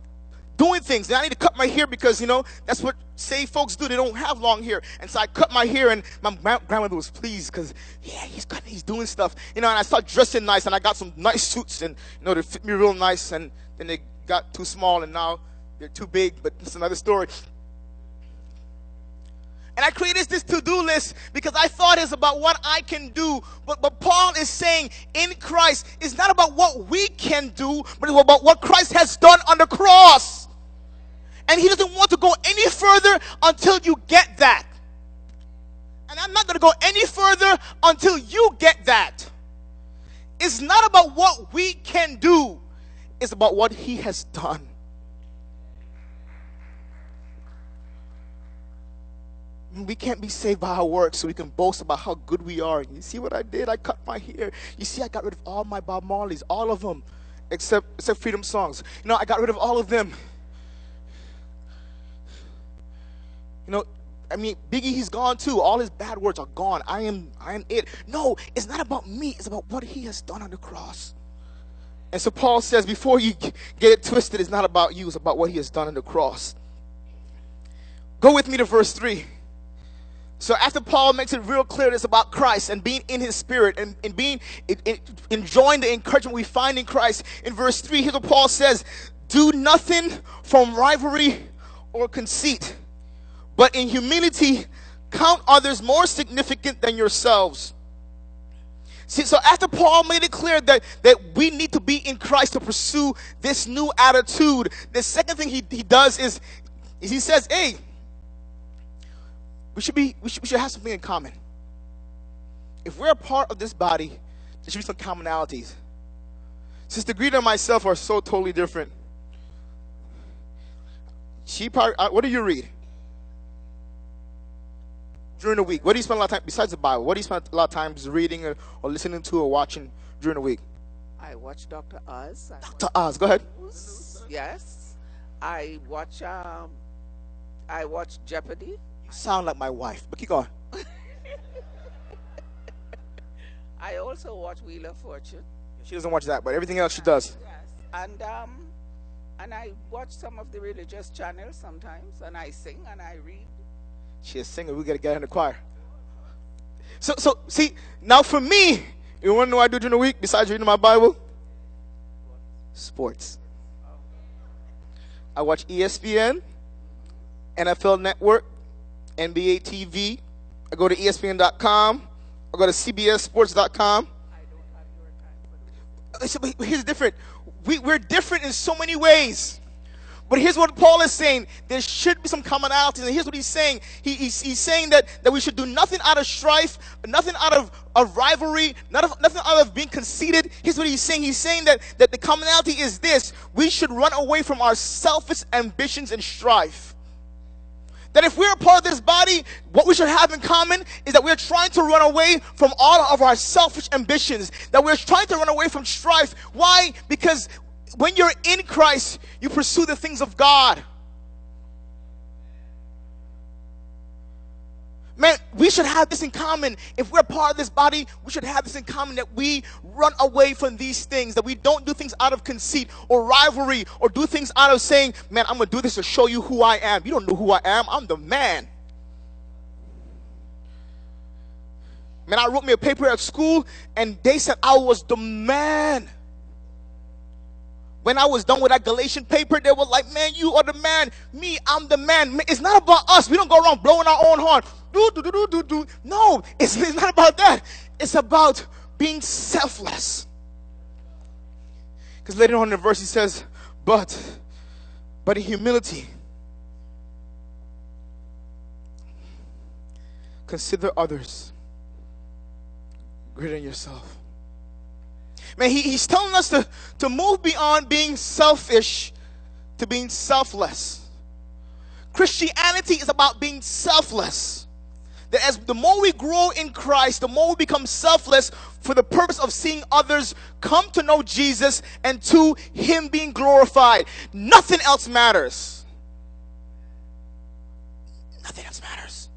doing things. And I need to cut my hair because, that's what saved folks do. They don't have long hair. And so I cut my hair, and my grandmother was pleased because, yeah, he's doing stuff. And I started dressing nice, and I got some nice suits, and, they fit me real nice, and then they got too small, and now they're too big, but it's another story. And I created this to-do list because I thought it's about what I can do. But Paul is saying in Christ, it's not about what we can do, but it's about what Christ has done on the cross. And he doesn't want to go any further until you get that. And I'm not going to go any further until you get that. It's not about what we can do. It's about what he has done. We can't be saved by our works, so we can boast about how good we are. You see what I did? I cut my hair. You see, I got rid of all my Bob Marleys, all of them, except Freedom Songs. I got rid of all of them. Biggie, he's gone too. All his bad words are gone. I am it. No, it's not about me. It's about what he has done on the cross. And so Paul says, before you get it twisted, it's not about you. It's about what he has done on the cross. Go with me to verse 3. So after Paul makes it real clear it's about Christ and being in his spirit and enjoying the encouragement we find in Christ, in verse 3, here's what Paul says: do nothing from rivalry or conceit, but in humility count others more significant than yourselves. See, so after Paul made it clear that we need to be in Christ to pursue this new attitude, the second thing he does is he says, hey, we should have something in common. If we're a part of this body, there should be some commonalities. Sister Greta and myself are so totally different. What do you read during the week? What do you spend a lot of time, besides the Bible, what do you spend a lot of times reading or listening to or watching during the week? I watch Dr. Oz. Dr. Oz, go ahead. Yes. I watch Jeopardy. You sound like my wife, but keep going. I also watch Wheel of Fortune. She doesn't watch that, but everything else she does. Yes. And I watch some of the religious channels sometimes, and I sing and I read. She's a singer. We got to get her in the choir. So see, now for me, you want to know what I do during the week besides reading my Bible? Sports. I watch ESPN, NFL Network, NBA TV. I go to ESPN.com. I go to CBSSports.com. But here's different. We're different in so many ways. But here's what Paul is saying. There should be some commonalities. And here's what he's saying. He's saying that we should do nothing out of strife, nothing out of rivalry, nothing out of being conceited. Here's what he's saying. He's saying that the commonality is this. We should run away from our selfish ambitions and strife. That if we're a part of this body, what we should have in common is that we're trying to run away from all of our selfish ambitions. That we're trying to run away from strife. Why? Because when you're in Christ, you pursue the things of God. Man, we should have this in common. If we're part of this body, we should have this in common, that we run away from these things, that we don't do things out of conceit or rivalry, or do things out of saying, man, I'm going to do this to show you who I am. You don't know who I am. I'm the man. Man, I wrote me a paper at school, and they said I was the man. When I was done with that Galatian paper, they were like, man, you are the man. Me, I'm the man. Man, it's not about us. We don't go around blowing our own horn. No, it's not about that. It's about being selfless. Because later on in the verse he says, but in humility, consider others greater than yourself. Man, he's telling us to move beyond being selfish to being selfless. Christianity is about being selfless. That as the more we grow in Christ, the more we become selfless for the purpose of seeing others come to know Jesus and to Him being glorified. Nothing else matters. Nothing else matters.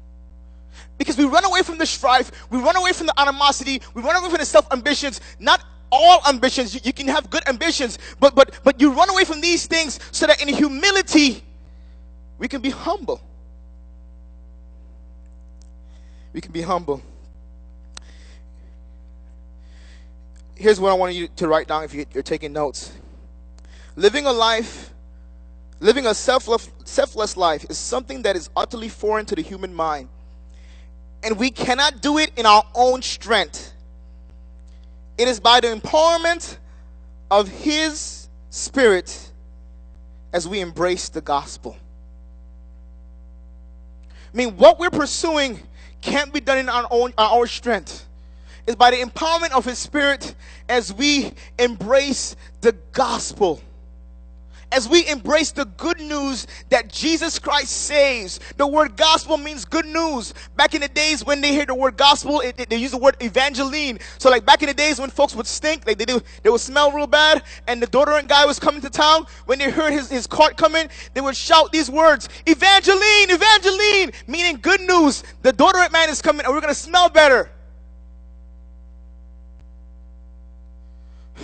Because we run away from the strife, we run away from the animosity, we run away from the self-ambitions. Not all ambitions. You can have good ambitions, but you run away from these things so that in humility we can be humble. We can be humble. Here's what I want you to write down if you're taking notes. Living a selfless life is something that is utterly foreign to the human mind. And we cannot do it in our own strength. It is by the empowerment of His Spirit as we embrace the gospel. I mean, what we're pursuing can't be done in our strength. It's by the empowerment of His Spirit as we embrace the gospel. As we embrace the good news that Jesus Christ saves. The word gospel means good news. Back in the days when they hear the word gospel, they use the word evangeline. So like back in the days when folks would stink, like they would smell real bad, and the deodorant guy was coming to town, when they heard his cart coming, they would shout these words, evangeline, evangeline, meaning good news. The deodorant man is coming and we're going to smell better.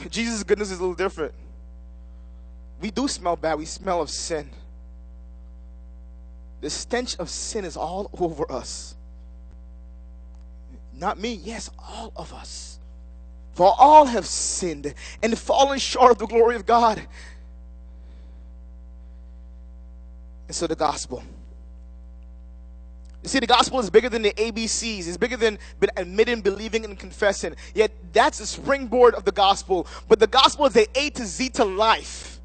Jesus' goodness is a little different. We do smell bad. We smell of sin. The stench of sin is all over us. Not me. Yes, all of us. For all have sinned and fallen short of the glory of God. And so the gospel. You see, the gospel is bigger than the ABCs. It's bigger than admitting, believing, and confessing. Yet that's the springboard of the gospel. But the gospel is the A to Z to life.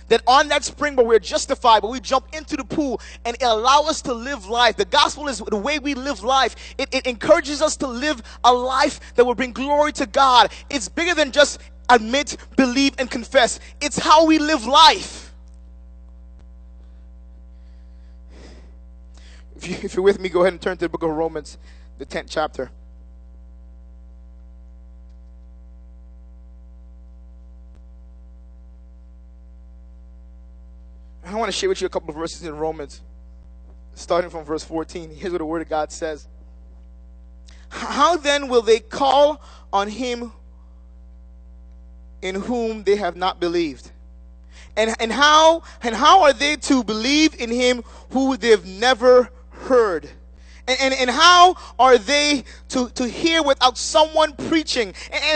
That on that springboard we're justified, but we jump into the pool and it allows us to live life. The gospel is the way we live life. It encourages us to live a life that will bring glory to God. It's bigger than just admit, believe, and confess. It's how we live life. If you're with me, go ahead and turn to the book of Romans, the 10th chapter. I want to share with you a couple of verses in Romans, starting from verse 14. Here's what the Word of God says. How then will they call on Him in whom they have not believed? And how are they to believe in Him who they've never heard? And how are they to hear without someone preaching?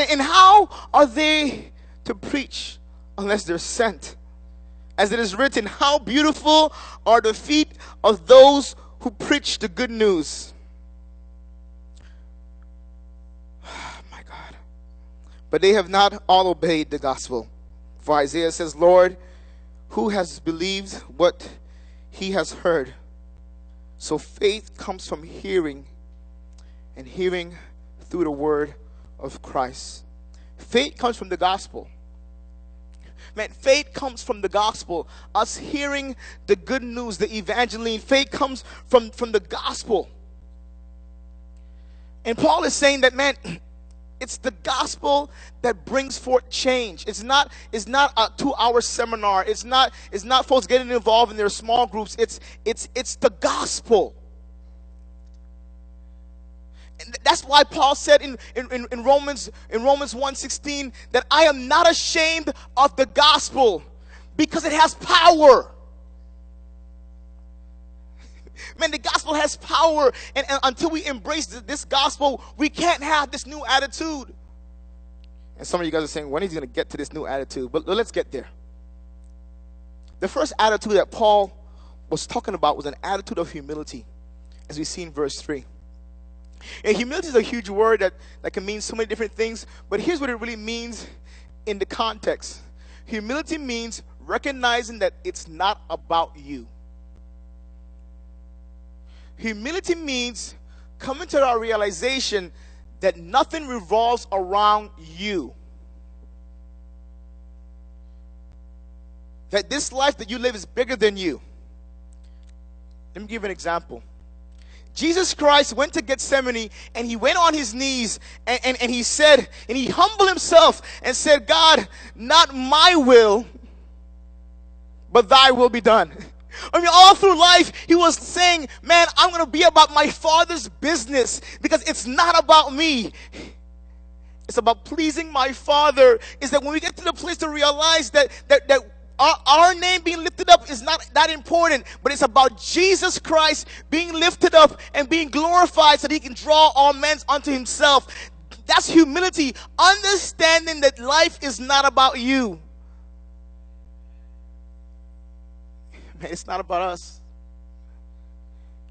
And how are they to preach unless they're sent? As it is written, how beautiful are the feet of those who preach the good news. My God. But they have not all obeyed the gospel. For Isaiah says, Lord, who has believed what he has heard? So faith comes from hearing, and hearing through the word of Christ. Faith comes from the gospel. Man, faith comes from the gospel. Us hearing the good news, the evangeline. Faith comes from the gospel. And Paul is saying that, man, it's the gospel that brings forth change. It's not a 2-hour seminar. It's not folks getting involved in their small groups. It's the gospel. And that's why Paul said in Romans 1:16 that I am not ashamed of the gospel because it has power. Man, the gospel has power, and until we embrace this gospel, we can't have this new attitude. And some of you guys are saying, when is he going to get to this new attitude? But let's get there. The first attitude that Paul was talking about was an attitude of humility, as we see in verse 3. And humility is a huge word that can mean so many different things, but here's what it really means in the context. Humility means recognizing that it's not about you. Humility means coming to our realization that nothing revolves around you. That this life that you live is bigger than you. Let me give you an example. Jesus Christ went to Gethsemane and he went on his knees and he said, and he humbled himself and said, God, not my will, but thy will be done. I mean, all through life, he was saying, man, I'm going to be about my Father's business because it's not about me. It's about pleasing my Father. Is that when we get to the place to realize that our name being lifted up is not that important, but it's about Jesus Christ being lifted up and being glorified so that he can draw all men unto himself. That's humility, understanding that life is not about you. Man, it's not about us.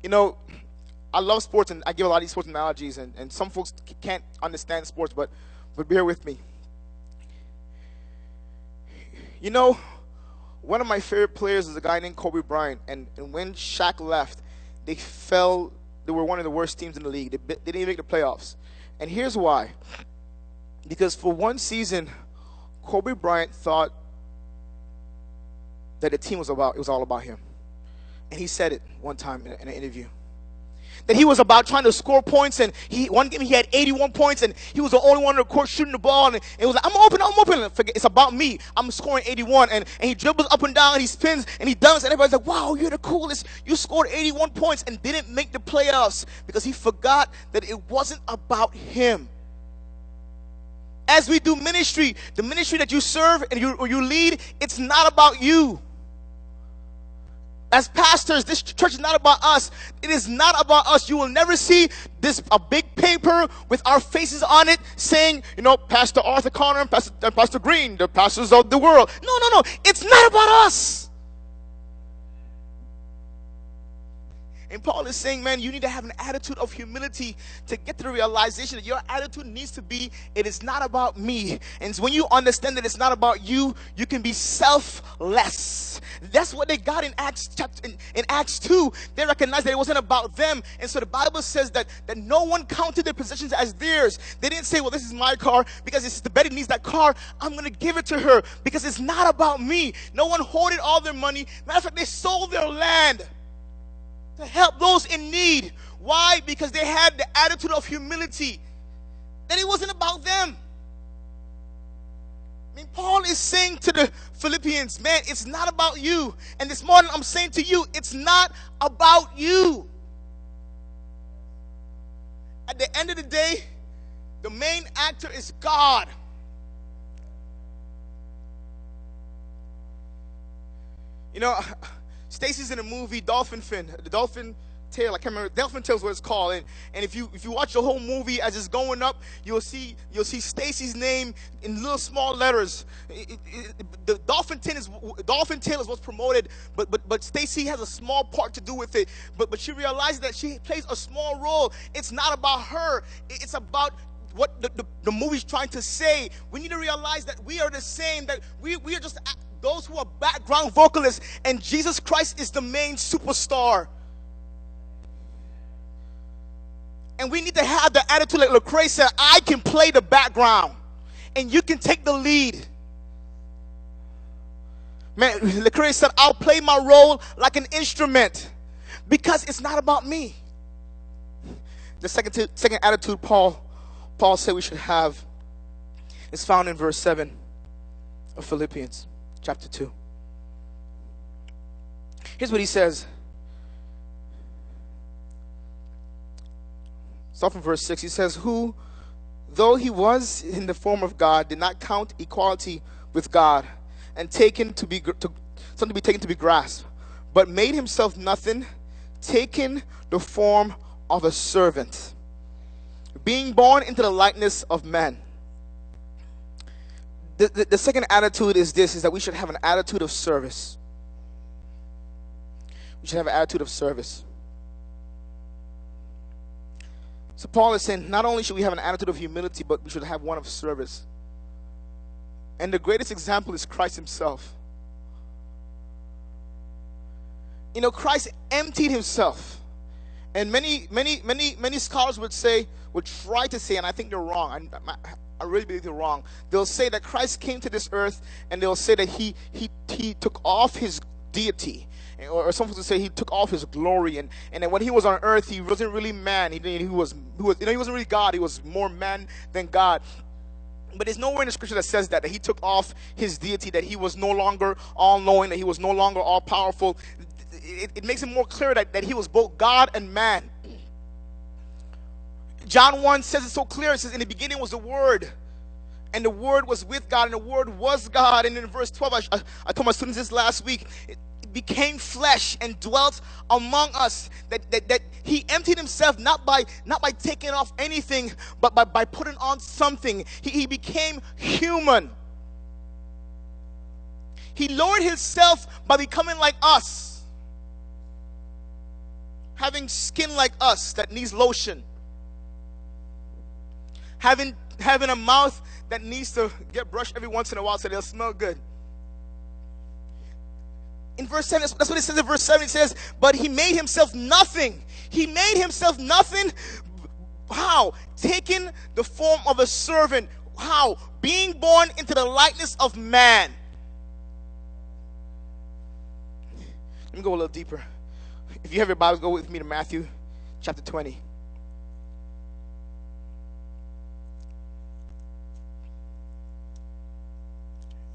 You know, I love sports, and I give a lot of these sports analogies, and some folks can't understand sports, but bear with me. You know, one of my favorite players is a guy named Kobe Bryant, and when Shaq left, they were one of the worst teams in the league. They didn't even make the playoffs. And here's why. Because for one season, Kobe Bryant thought that the team was all about him. And he said it one time in an interview. That he was about trying to score points, and one game he had 81 points, and he was the only one on the court shooting the ball, and it was like, I'm open. Forget, it's about me. I'm scoring 81, and he dribbles up and down, and he spins, and he dunks, and everybody's like, wow, you're the coolest. You scored 81 points and didn't make the playoffs because he forgot that it wasn't about him. As we do ministry, the ministry that you serve and you lead, it's not about you. As pastors, this church is not about us. It is not about us. You will never see a big paper with our faces on it saying, Pastor Arthur Connor and Pastor Green, the pastors of the world. No. It's not about us. And Paul is saying, man, you need to have an attitude of humility to get to the realization that your attitude needs to be, it is not about me. And when you understand that it's not about you, you can be selfless. That's what they got in Acts 2. They recognized that it wasn't about them. And so the Bible says that no one counted their possessions as theirs. They didn't say, well, this is my car because Sister Betty needs that car. I'm going to give it to her because it's not about me. No one hoarded all their money. Matter of fact, they sold their land to help those in need. Why? Because they had the attitude of humility, that it wasn't about them. I mean, Paul is saying to the Philippians, man, it's not about you. And this morning I'm saying to you, it's not about you. At the end of the day, the main actor is God. Stacy's in a movie, Dolphin Tale. I can't remember. Dolphin Tale is what it's called. And if you watch the whole movie as it's going up, you'll see Stacy's name in little small letters. The Dolphin Tale is what's promoted, but Stacy has a small part to do with it. But she realizes that she plays a small role. It's not about her. It's about what the movie's trying to say. We need to realize that we are the same. That we are just those who are background vocalists, and Jesus Christ is the main superstar. And we need to have the attitude like Lecrae said, I can play the background and you can take the lead. Man, Lecrae said, I'll play my role like an instrument because it's not about me. The second attitude Paul said we should have is found in verse 7 of Philippians chapter 2. Here's what he says. Start from verse 6. He says, who, though he was in the form of God, did not count equality with God and something to be taken to be grasped, but made himself nothing, taking the form of a servant, being born into the likeness of men. The second attitude is that we should have an attitude of service. We should have an attitude of service. So Paul is saying not only should we have an attitude of humility, but we should have one of service. And the greatest example is Christ himself. You know, Christ emptied himself. And many scholars would try to say, and I think they're wrong. I really believe they're wrong. They'll say that Christ came to this earth, and they'll say that he took off his deity, or some folks would say he took off his glory, and that when he was on earth, he wasn't really man. He wasn't really God. He was more man than God. But there's nowhere in the scripture that says that he took off his deity, that he was no longer all-knowing, that he was no longer all-powerful. It makes it more clear that he was both God and man. John 1 says it so clear. It says, in the beginning was the Word, and the Word was with God, and the Word was God. And in verse 12, I told my students this last week, it became flesh and dwelt among us. That he emptied himself not by taking off anything, but by putting on something. He became human. He lowered himself by becoming like us, having skin like us that needs lotion, having a mouth that needs to get brushed every once in a while so they'll smell good. In verse 7, that's what it says in verse 7. It says, but he made himself nothing. He made himself nothing. How? Taking the form of a servant. How? Being born into the likeness of man. Let me go a little deeper. If you have your Bibles, go with me to Matthew chapter 20.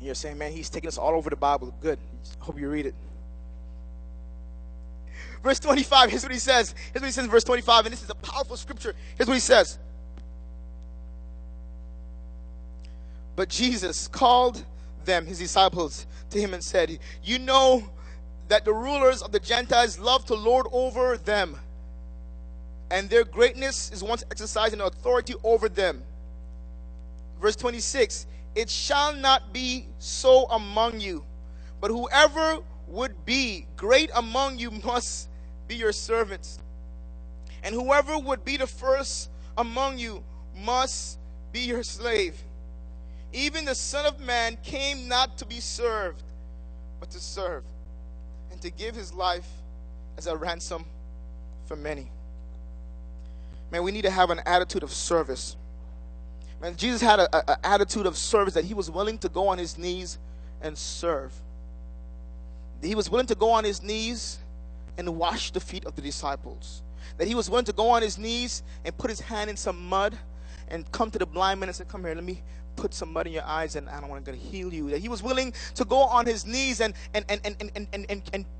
You're saying, man, he's taking us all over the Bible. Good. I hope you read it. Verse 25, here's what he says. Here's what he says in verse 25, and this is a powerful scripture. Here's what he says. But Jesus called them, his disciples, to him and said, you know that the rulers of the Gentiles love to lord over them, and their greatness is once exercising authority over them. Verse 26, it shall not be so among you, but whoever would be great among you must be your servants, and whoever would be the first among you must be your slave. Even the Son of Man came not to be served, but to serve, and to give his life as a ransom for many. Man, we need to have an attitude of service. Man, Jesus had an attitude of service, that he was willing to go on his knees and serve. He was willing to go on his knees and wash the feet of the disciples. That he was willing to go on his knees and put his hand in some mud and come to the blind man and say, come here, let me put some mud in your eyes and I'm going to heal you. That he was willing to go on his knees and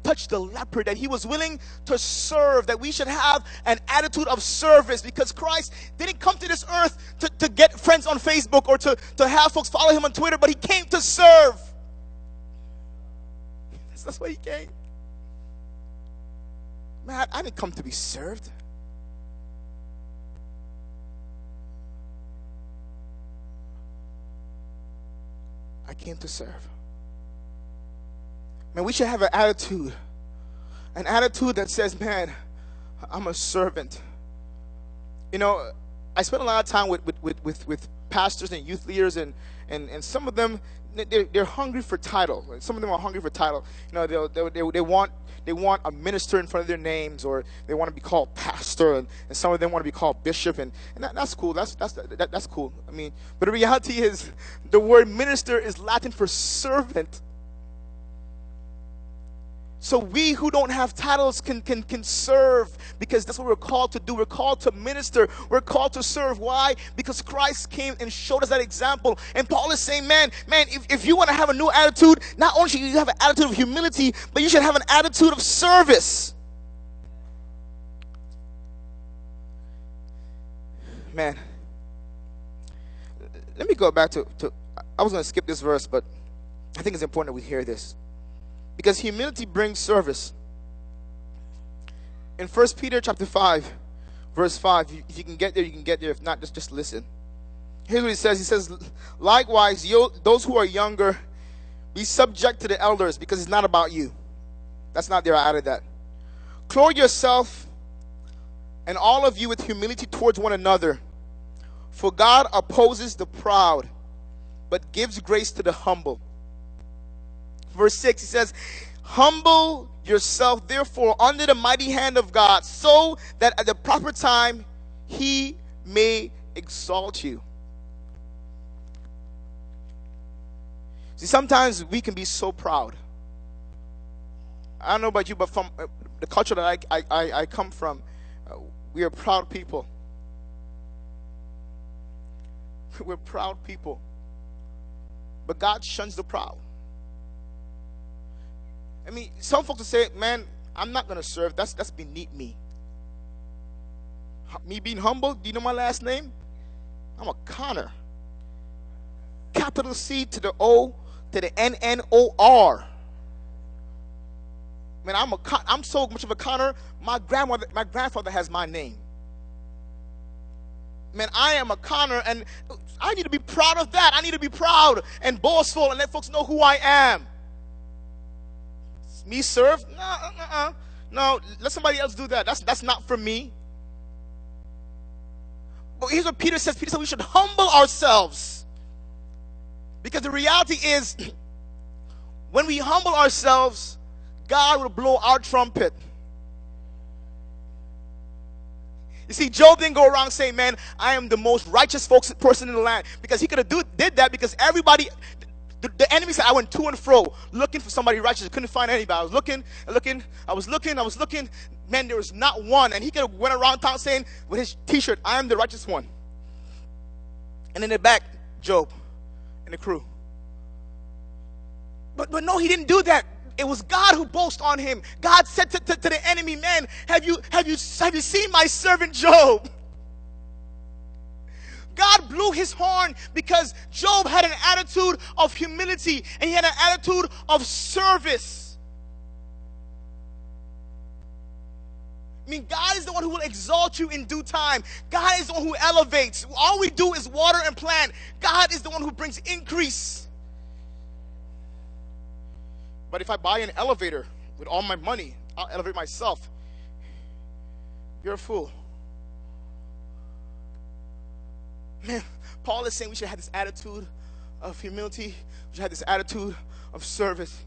touch the leper. That he was willing to serve. That we should have an attitude of service, because Christ didn't come to this earth to get friends on Facebook or to have folks follow him on Twitter, but he came to serve. That's why he came. Man, I didn't come to be served. I came to serve. Man, we should have an attitude that says, man, I'm a servant. You know, I spent a lot of time with pastors and youth leaders, and some of them, they're hungry for title. Some of them are hungry for title. You know, they want a minister in front of their names, or they want to be called pastor, and some of them want to be called bishop, and that's cool. That's cool. I mean, but the reality is, the word minister is Latin for servant. So we who don't have titles can serve, because that's what we're called to do. We're called to minister. We're called to serve. Why? Because Christ came and showed us that example. And Paul is saying, man, if you want to have a new attitude, not only should you have an attitude of humility, but you should have an attitude of service. Man, let me go back to I was going to skip this verse, but I think it's important that we hear this. Because humility brings service. In 1 Peter chapter 5, verse 5, if you can get there, you can get there. If not, just listen. Here's what he says. He says, likewise, those who are younger, be subject to the elders, because it's not about you. That's not there. I added that. Clothe yourself and all of you with humility towards one another. For God opposes the proud, but gives grace to the humble. Verse 6, he says, humble yourself, therefore, under the mighty hand of God, so that at the proper time he may exalt you. See, sometimes we can be so proud. I don't know about you, but from the culture that I come from, we are proud people. We're proud people. But God shuns the proud. I mean, some folks will say, man, I'm not going to serve. That's beneath me. Me being humble, do you know my last name? I'm a Connor. Capital C to the O to the N-N-O-R. Man, I'm so much of a Connor, my grandfather has my name. Man, I am a Connor, and I need to be proud of that. I need to be proud and boastful and let folks know who I am. Me serve? No, let somebody else do that. That's not for me. But here's what Peter says. Peter said we should humble ourselves. Because the reality is, when we humble ourselves, God will blow our trumpet. You see, Job didn't go around saying, man, I am the most righteous person in the land. Because he could have did that because everybody, the enemy said, I went to and fro looking for somebody righteous. Couldn't find anybody. I was looking. Man, there was not one. And he could have went around town saying with his t-shirt, I am the righteous one. And in the back, Job and the crew. But no, he didn't do that. It was God who boasted on him. God said to the enemy, man, have you seen my servant Job? God blew his horn because Job had an attitude of humility and he had an attitude of service. I mean, God is the one who will exalt you in due time. God is the one who elevates. All we do is water and plant. God is the one who brings increase. But if I buy an elevator with all my money, I'll elevate myself. You're a fool. Man, Paul is saying we should have this attitude of humility. We should have this attitude of service.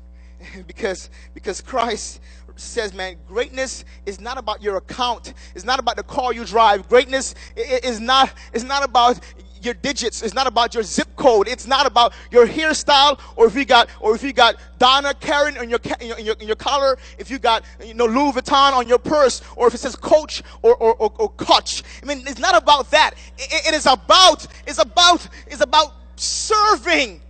Because Christ says, man, greatness is not about your account. It's not about the car you drive. Greatness is not about your digits. It's not about your zip code. It's not about your hairstyle, or if you got Donna Karen on your collar, if you got Louis Vuitton on your purse, or if it says Coach or Coach. I mean, it's not about that. It is about serving.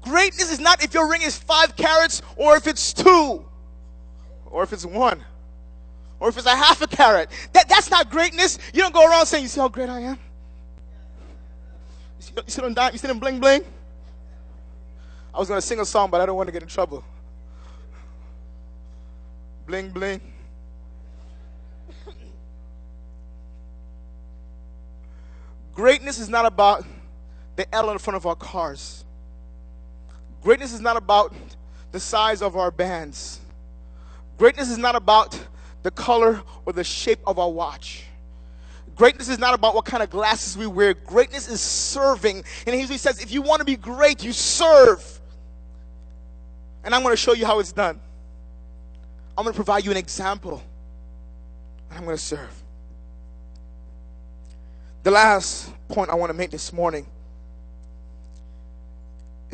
Greatness is not if your ring is 5 carats, or if it's 2, or if it's 1. Or if it's a half a carat. That's not greatness. You don't go around saying, you see how great I am? You see them dime? You see them bling bling? I was going to sing a song, but I don't want to get in trouble. Bling bling. Greatness is not about the L in front of our cars. Greatness is not about the size of our bands. Greatness is not about the color or the shape of our watch. Greatness is not about what kind of glasses we wear. Greatness is serving. And he says, if you want to be great, you serve. And I'm going to show you how it's done. I'm going to provide you an example. And I'm going to serve. The last point I want to make this morning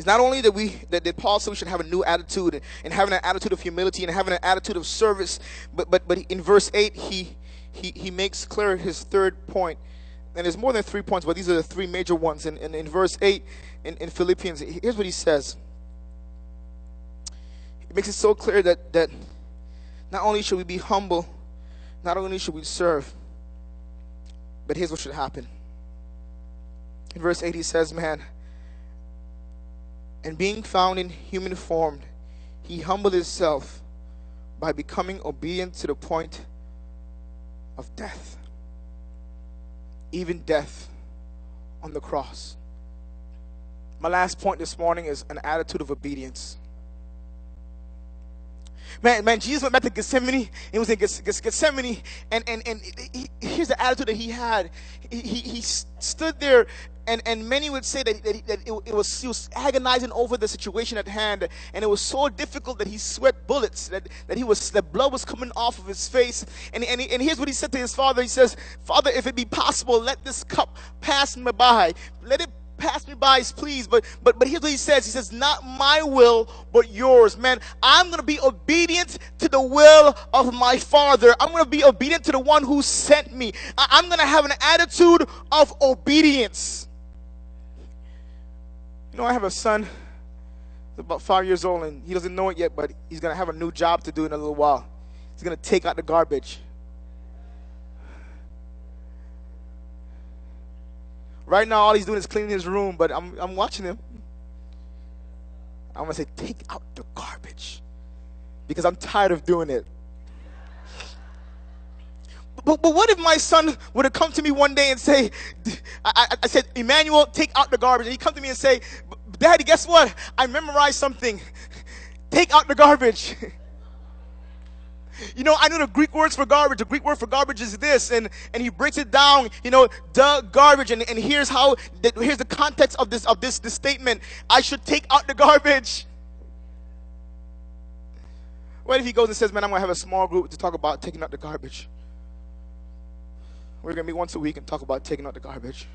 It's not only that Paul said we should have a new attitude and having an attitude of humility and having an attitude of service, but in verse 8 he makes clear his third point. And there's more than 3 points, but these are the 3 major ones. And in verse 8 in Philippians, here's what he says. He makes it so clear that not only should we be humble, not only should we serve, but here's what should happen. In verse 8 he says, man, and being found in human form, he humbled himself by becoming obedient to the point of death, even death on the cross. My last point this morning is an attitude of obedience. Man, Jesus went back to Gethsemane. He was in Gethsemane, and here's the attitude that he had. He stood there, and many would say that he was agonizing over the situation at hand, and it was so difficult that he sweat bullets, that blood was coming off of his face. And here's what he said to his father. He says, "Father, if it be possible, let this cup pass me by. Let it pass me by, please." But here's what he says. He says, "Not my will, but yours." Man, I'm going to be obedient to the will of my Father. I'm going to be obedient to the one who sent me. I'm going to have an attitude of obedience. You know, I have a son, he's about 5 years old, and he doesn't know it yet, but he's going to have a new job to do in a little while. He's going to take out the garbage. Right now, all he's doing is cleaning his room, but I'm watching him. I'm going to say, take out the garbage, because I'm tired of doing it. But what if my son would have come to me one day and say, I said, "Emmanuel, take out the garbage." And he come to me and say, "Daddy, guess what? I memorized something. Take out the garbage." You know, I know the Greek words for garbage. The Greek word for garbage is this, and he breaks it down. You know, the garbage, and here's here's the context of this statement. I should take out the garbage. What if he goes and says, "Man, I'm gonna have a small group to talk about taking out the garbage. We're gonna meet once a week and talk about taking out the garbage."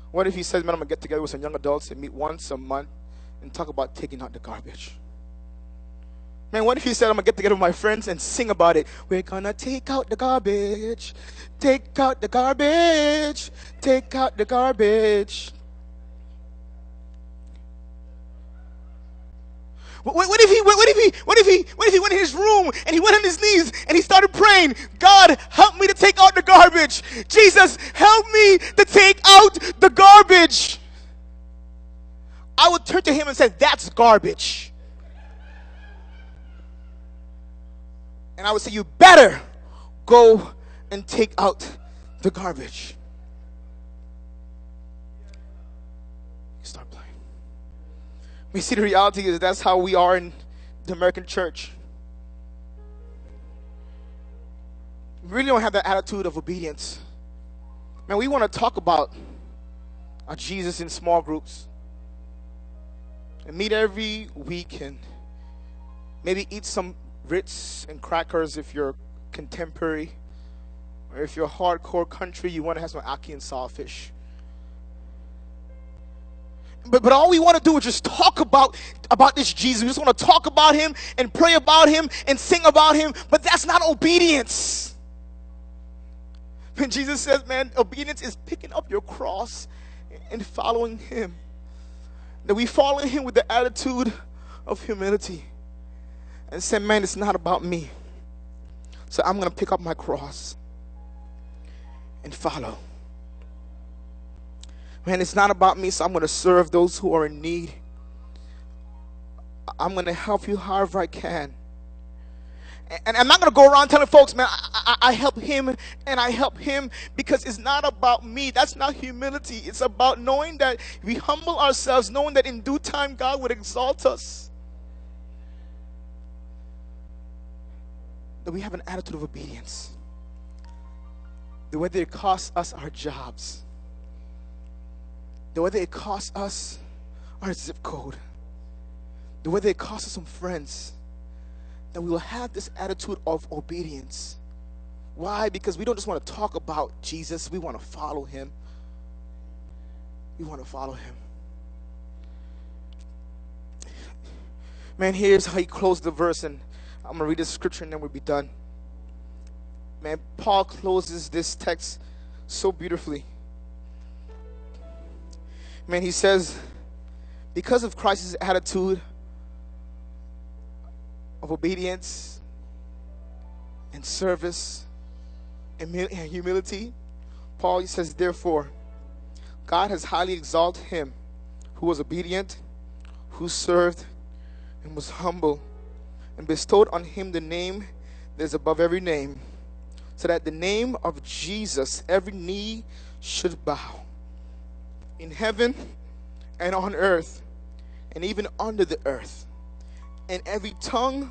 What if he says, "Man, I'm gonna get together with some young adults and meet once a month and talk about taking out the garbage"? Man, what if he said, "I'm going to get together with my friends and sing about it"? We're going to take out the garbage. Take out the garbage. Take out the garbage. What if he went in his room and he went on his knees and he started praying, "God, help me to take out the garbage. Jesus, help me to take out the garbage." I would turn to him and say, "That's garbage." And I would say, "You better go and take out the garbage." You start playing. We see the reality is that's how we are in the American church. We really don't have that attitude of obedience. Man, we want to talk about our Jesus in small groups and meet every week and maybe eat some Ritz and crackers if you're contemporary, or if you're hardcore country, you want to have some ackee and sawfish. But all we want to do is just talk about this Jesus. We just want to talk about him and pray about him and sing about him, but that's not obedience. When Jesus says, man, obedience is picking up your cross and following him. That we follow him with the attitude of humility. And say, man, it's not about me. So I'm going to pick up my cross and follow. Man, it's not about me, so I'm going to serve those who are in need. I'm going to help you however I can. And I'm not going to go around telling folks, man, I help him and I help him, because it's not about me. That's not humility. It's about knowing that we humble ourselves, knowing that in due time God would exalt us. That we have an attitude of obedience. That whether it costs us our jobs, that whether it costs us our zip code, that whether it costs us some friends, that we will have this attitude of obedience. Why? Because we don't just want to talk about Jesus, we want to follow him. We want to follow him. Man, here's how he closed the verse, and I'm going to read the scripture and then we'll be done. Man, Paul closes this text so beautifully. Man, he says, because of Christ's attitude of obedience and service and humility, Paul says, therefore, God has highly exalted him who was obedient, who served, and was humble, and bestowed on him the name that is above every name, so that the name of Jesus every knee should bow, in heaven and on earth and even under the earth, and every tongue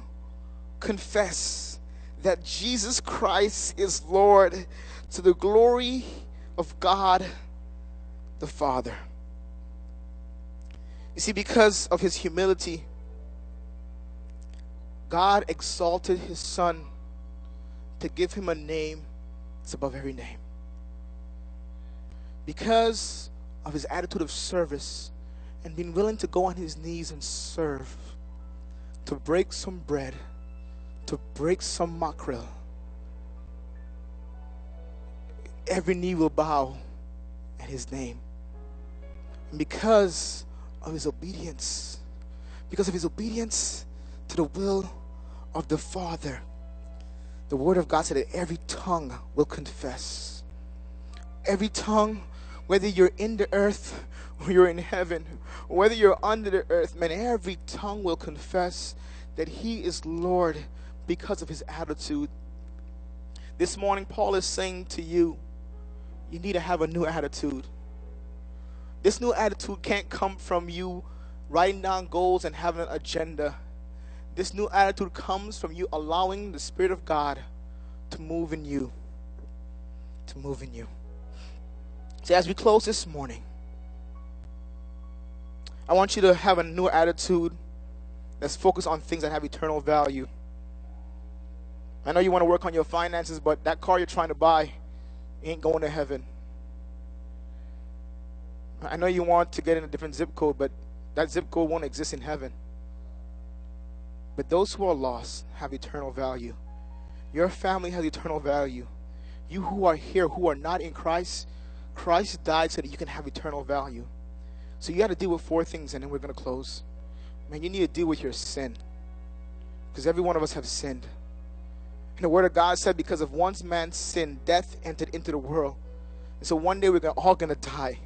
confess that Jesus Christ is Lord, to the glory of God the Father. You see, because of his humility, God exalted his Son to give him a name that's above every name. Because of his attitude of service and being willing to go on his knees and serve, to break some bread, to break some mackerel, every knee will bow at his name. And because of his obedience to the will of the Father, the Word of God said that every tongue will confess. Every tongue, whether you're in the earth or you're in heaven, or whether you're under the earth, man, every tongue will confess that he is Lord because of his attitude. This morning, Paul is saying to you, you need to have a new attitude. This new attitude can't come from you writing down goals and having an agenda. This new attitude comes from you allowing the Spirit of God to move in you. To move in you. So as we close this morning, I want you to have a new attitude that's focused on things that have eternal value. I know you want to work on your finances, but that car you're trying to buy ain't going to heaven. I know you want to get in a different zip code, but that zip code won't exist in heaven. But those who are lost have eternal value. Your family has eternal value. You who are here, who are not in Christ, Christ died so that you can have eternal value. So you got to deal with 4 things, and then we're going to close. Man, you need to deal with your sin. Because every one of us have sinned. And the Word of God said, because of one man's sin, death entered into the world. And so one day we're all going to die.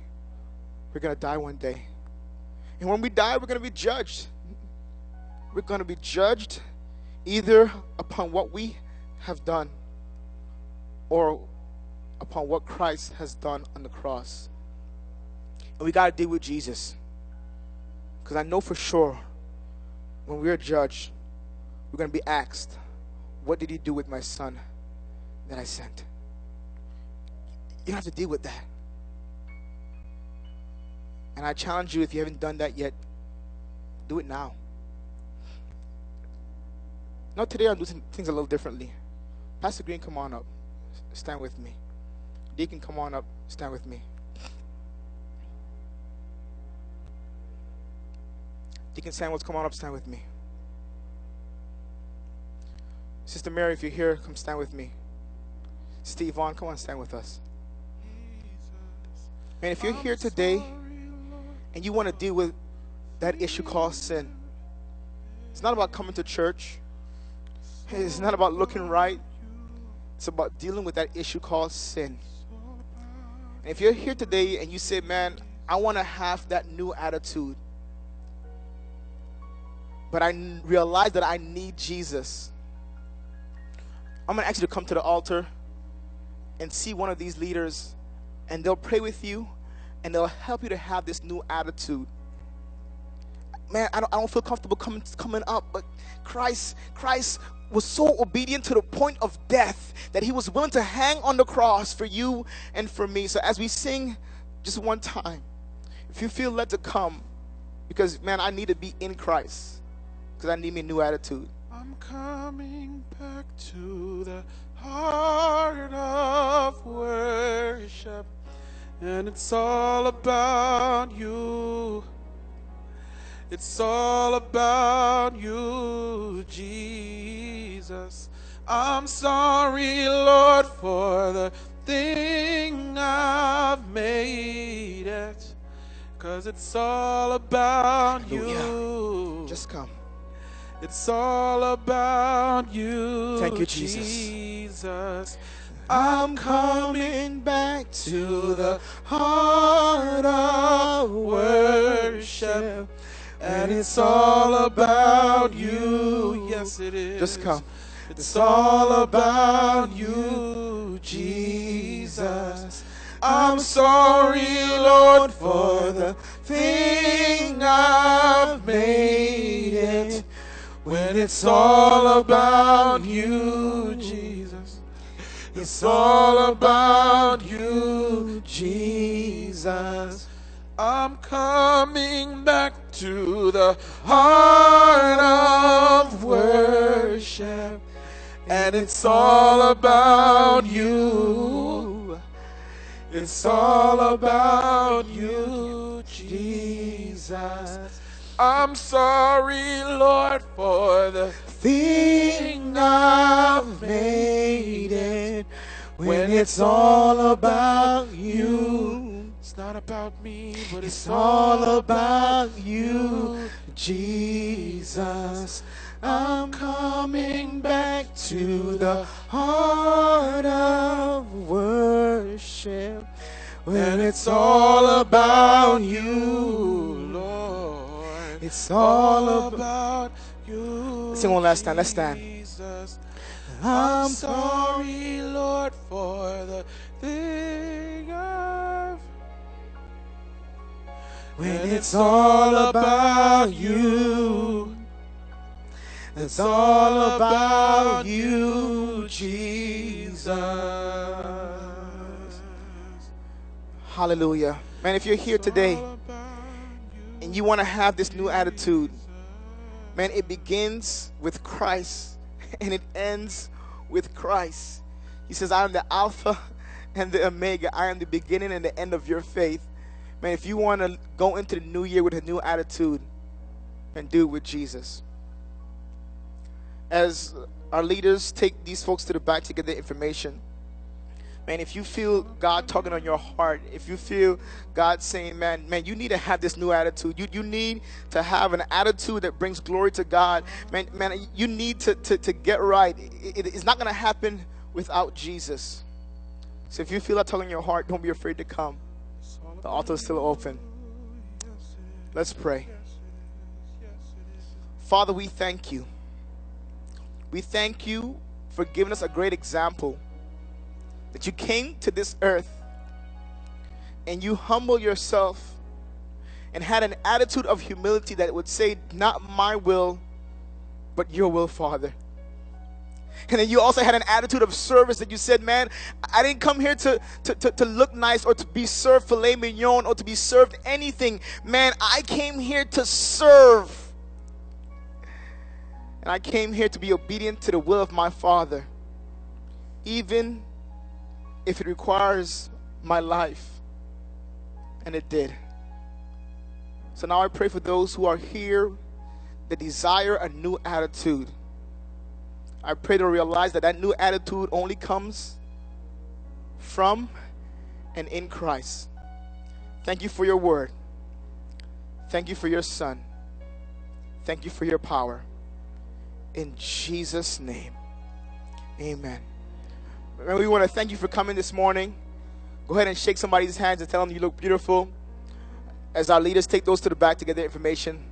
We're going to die one day. And when we die, we're going to be judged. We're going to be judged either upon what we have done or upon what Christ has done on the cross. And we got to deal with Jesus. Because I know for sure when we are judged, we're going to be asked, what did you do with my son that I sent? You don't have to deal with that. And I challenge you, if you haven't done that yet, do it now. Now today I'm doing things a little differently. Pastor Green, come on up. Stand with me. Deacon, come on up. Stand with me. Deacon Samuels, come on up. Stand with me. Sister Mary, if you're here, come stand with me. Sister Yvonne, come on, stand with us. And if you're here today and you want to deal with that issue called sin, it's not about coming to church. It's not about looking right. It's about dealing with that issue called sin. And if you're here today and you say, man, I want to have that new attitude, but I realize that I need Jesus, I'm going to ask you to come to the altar and see one of these leaders, and they'll pray with you, and they'll help you to have this new attitude. Man, I don't feel comfortable coming up, but Christ was so obedient to the point of death that he was willing to hang on the cross for you and for me. So as we sing just one time, if you feel led to come, because, man, I need to be in Christ, because I need me a new attitude. I'm coming back to the heart of worship, and it's all about you. It's all about you, Jesus. I'm sorry, Lord, for the thing I've made it. 'Cause it's all about you. Just come. It's all about you. Thank you, Jesus. I'm coming back to the heart of worship. And it's all about you. Yes, it is. Just come. It's all about you, Jesus. I'm sorry, Lord, for the thing I've made it. When it's all about you, Jesus. It's all about you, Jesus. I'm coming back to the heart of worship. And it's all about you. It's all about you, Jesus. I'm sorry, Lord, for the thing I've made it. When it's all about you. It's not about me, but it's all about you, Jesus. I'm coming back to the heart of worship. When it's all about you, Lord. It's all about you. Let's sing one last time. Let's stand. Jesus. I'm sorry, Lord, for the thing I've. When it's all about you. It's all about you, Jesus. Hallelujah. Man, if you're here today and you want to have this new attitude, man, it begins with Christ and it ends with Christ. He says, I am the Alpha and the Omega. I am the beginning and the end of your faith. Man, if you want to go into the new year with a new attitude, and do it with Jesus. As our leaders take these folks to the back to get the information, man, if you feel God talking on your heart, if you feel God saying, man, you need to have this new attitude. You need to have an attitude that brings glory to God. Man, you need to get right. It's not going to happen without Jesus. So if you feel that talking in your heart, don't be afraid to come. The altar is still open. Let's pray. Father, we thank you. We thank you for giving us a great example that you came to this earth and you humble yourself and had an attitude of humility that would say, not my will, but your will, Father. And then you also had an attitude of service that you said, man, I didn't come here to look nice or to be served filet mignon or to be served anything. Man, I came here to serve. And I came here to be obedient to the will of my Father, even if it requires my life. And it did. So now I pray for those who are here that desire a new attitude. I pray to realize that new attitude only comes from and in Christ. Thank you for your word. Thank you for your Son. Thank you for your power. In Jesus' name, amen. We want to thank you for coming this morning. Go ahead and shake somebody's hands and tell them you look beautiful. As our leaders take those to the back to get their information,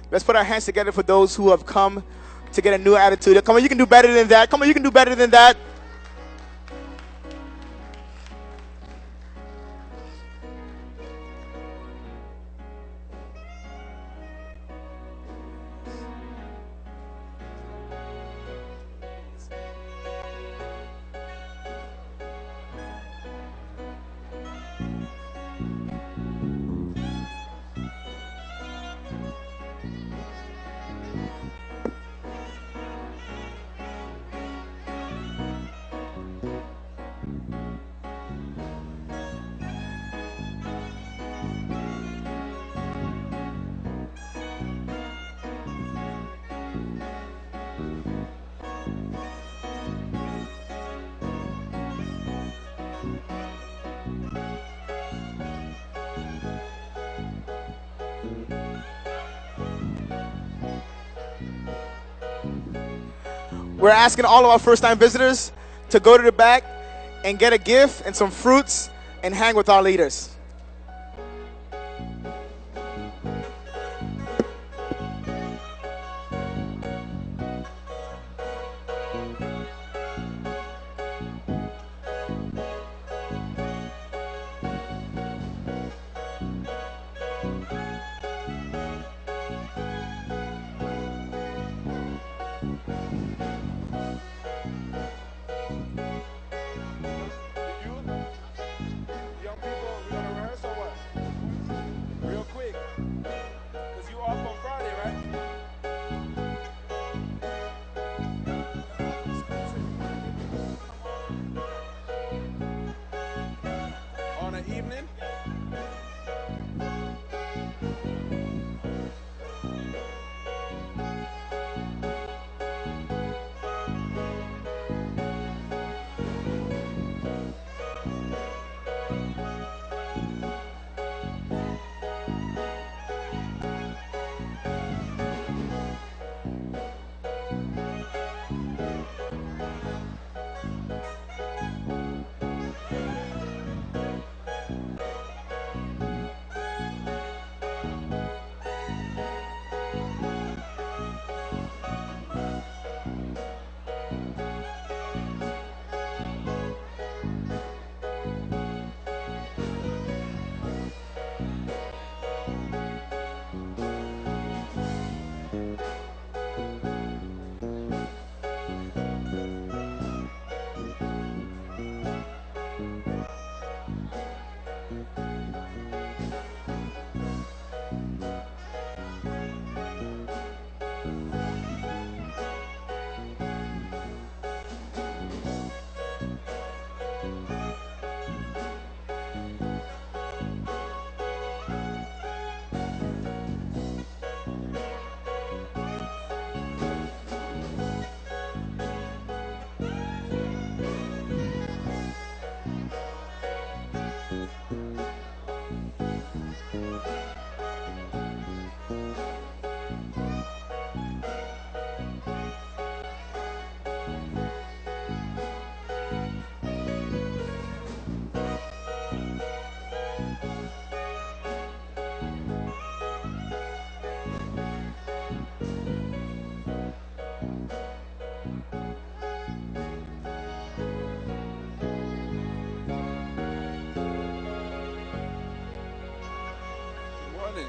let's put our hands together for those who have come to get a new attitude. Come on, you can do better than that. Come on, you can do better than that. We're asking all of our first-time visitors to go to the back and get a gift and some fruits and hang with our leaders. Young people, we're going to rehearse or what? Real quick. Because you off on Friday, right? On an evening? Good morning.